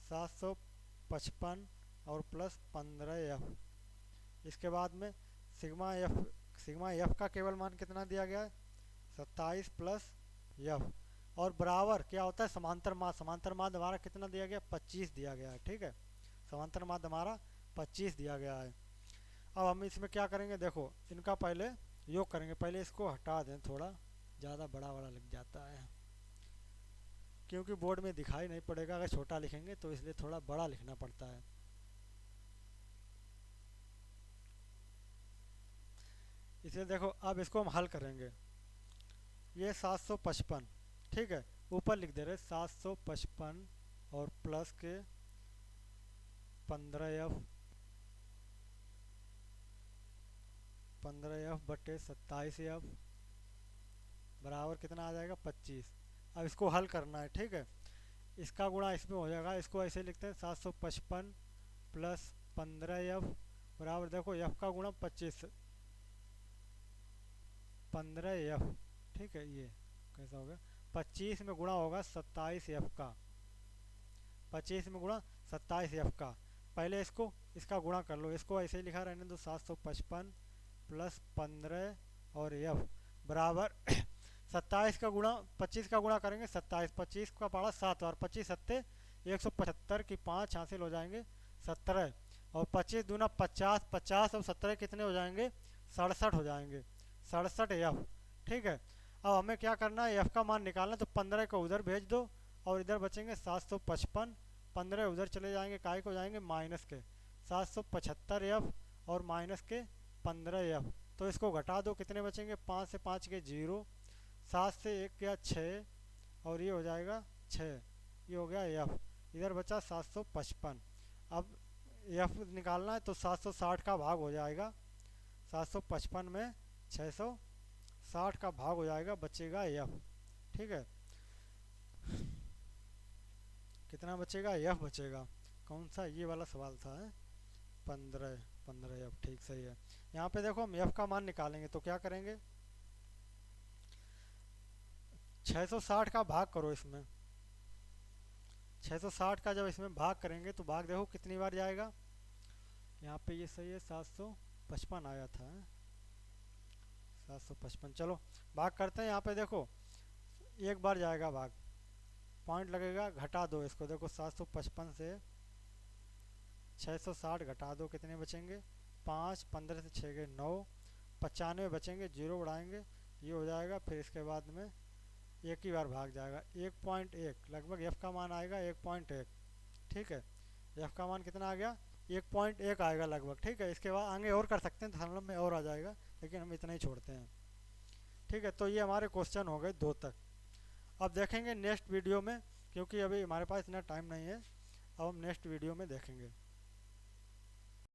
755 और प्लस 15 एफ। इसके बाद में सिग्मा एफ का केवल मान कितना दिया गया है? 27 प्लस एफ, और बराबर क्या होता है? समांतर माध्य। समांतर माध्य हमारा कितना दिया गया? 25 दिया गया है। ठीक है, समांतर माध्य हमारा 25 दिया गया है। अब हम इसमें क्या करेंगे? देखो इनका पहले योग करेंगे। पहले इसको हटा दें, थोड़ा ज़्यादा बड़ा बड़ा लग जाता है, क्योंकि बोर्ड में दिखाई नहीं पड़ेगा अगर छोटा लिखेंगे, तो इसलिए थोड़ा बड़ा लिखना पड़ता है। इसलिए देखो अब इसको हम हल करेंगे। ये 755, ठीक है, ऊपर लिख दे रहे 755 और प्लस के 15 एफ बटे 27 एफ बराबर कितना आ जाएगा? 25। अब इसको हल करना है। ठीक है, इसका गुणा इसमें हो जाएगा। इसको ऐसे लिखते हैं 755 प्लस 15 एफ बराबर, देखो एफ का गुणा 25 15 एफ। ठीक है, ये कैसा हो गया? 25 में गुणा होगा 27 एफ का, 25 में गुणा 27 एफ का। पहले इसका गुणा कर लो। इसको ऐसे ही लिखा रहने दो 755 प्लस 15 और एफ बराबर 27 का गुणा 25 का गुणा करेंगे 27, 25 का पड़ा 7 और 25 सत्ते 175 की 5 हासिल हो जाएंगे 17, और 25 दूना 50, 50 और 17 कितने हो जाएंगे? 67 हो जाएंगे। 67 एफ। ठीक है, अब हमें क्या करना है, एफ का मान निकालना है, तो 15 को उधर भेज दो और इधर बचेंगे 755। 15 उधर चले जाएंगे, काय को जाएंगे माइनस के 775 एफ और माइनस के 15 एफ। तो इसको घटा दो, कितने बचेंगे, 5 से 5 के 0, 7 से 1 गया 6 और ये हो जाएगा 6, ये हो गया एफ। इधर बचा 755। अब एफ निकालना है तो 760 का भाग हो जाएगा, 755 में 660 का भाग हो जाएगा, बचेगा एफ। ठीक है, कितना बचेगा, एफ बचेगा। कौन सा, ये वाला सवाल था है? 15 एफ, ठीक सही है। यहाँ पे देखो हम एफ का मान निकालेंगे तो क्या करेंगे, 660 का भाग करो इसमें। 660 का जब इसमें भाग करेंगे तो भाग देखो कितनी बार जाएगा, यहाँ पे ये सही है, 755 आया था, 755। चलो भाग करते हैं, यहाँ पे देखो एक बार जाएगा भाग, पॉइंट लगेगा, घटा दो इसको, देखो 755 से 660 घटा दो, कितने बचेंगे 5, 15 से 6 गए 9, 95 बचेंगे, जीरो उड़ाएंगे, ये हो जाएगा। फिर इसके बाद में एक ही बार भाग जाएगा, 1.1 लगभग एफ का मान आएगा 1.1। ठीक है, एफ का मान कितना आ गया, 1.1 आएगा लगभग। ठीक है, इसके बाद आगे और कर सकते हैं, थर्मल में और आ जाएगा, लेकिन हम इतना ही छोड़ते हैं। ठीक है, तो ये हमारे क्वेश्चन हो गए 2 तक। अब देखेंगे नेक्स्ट वीडियो में, क्योंकि अभी हमारे पास इतना टाइम नहीं है, अब हम नेक्स्ट वीडियो में देखेंगे।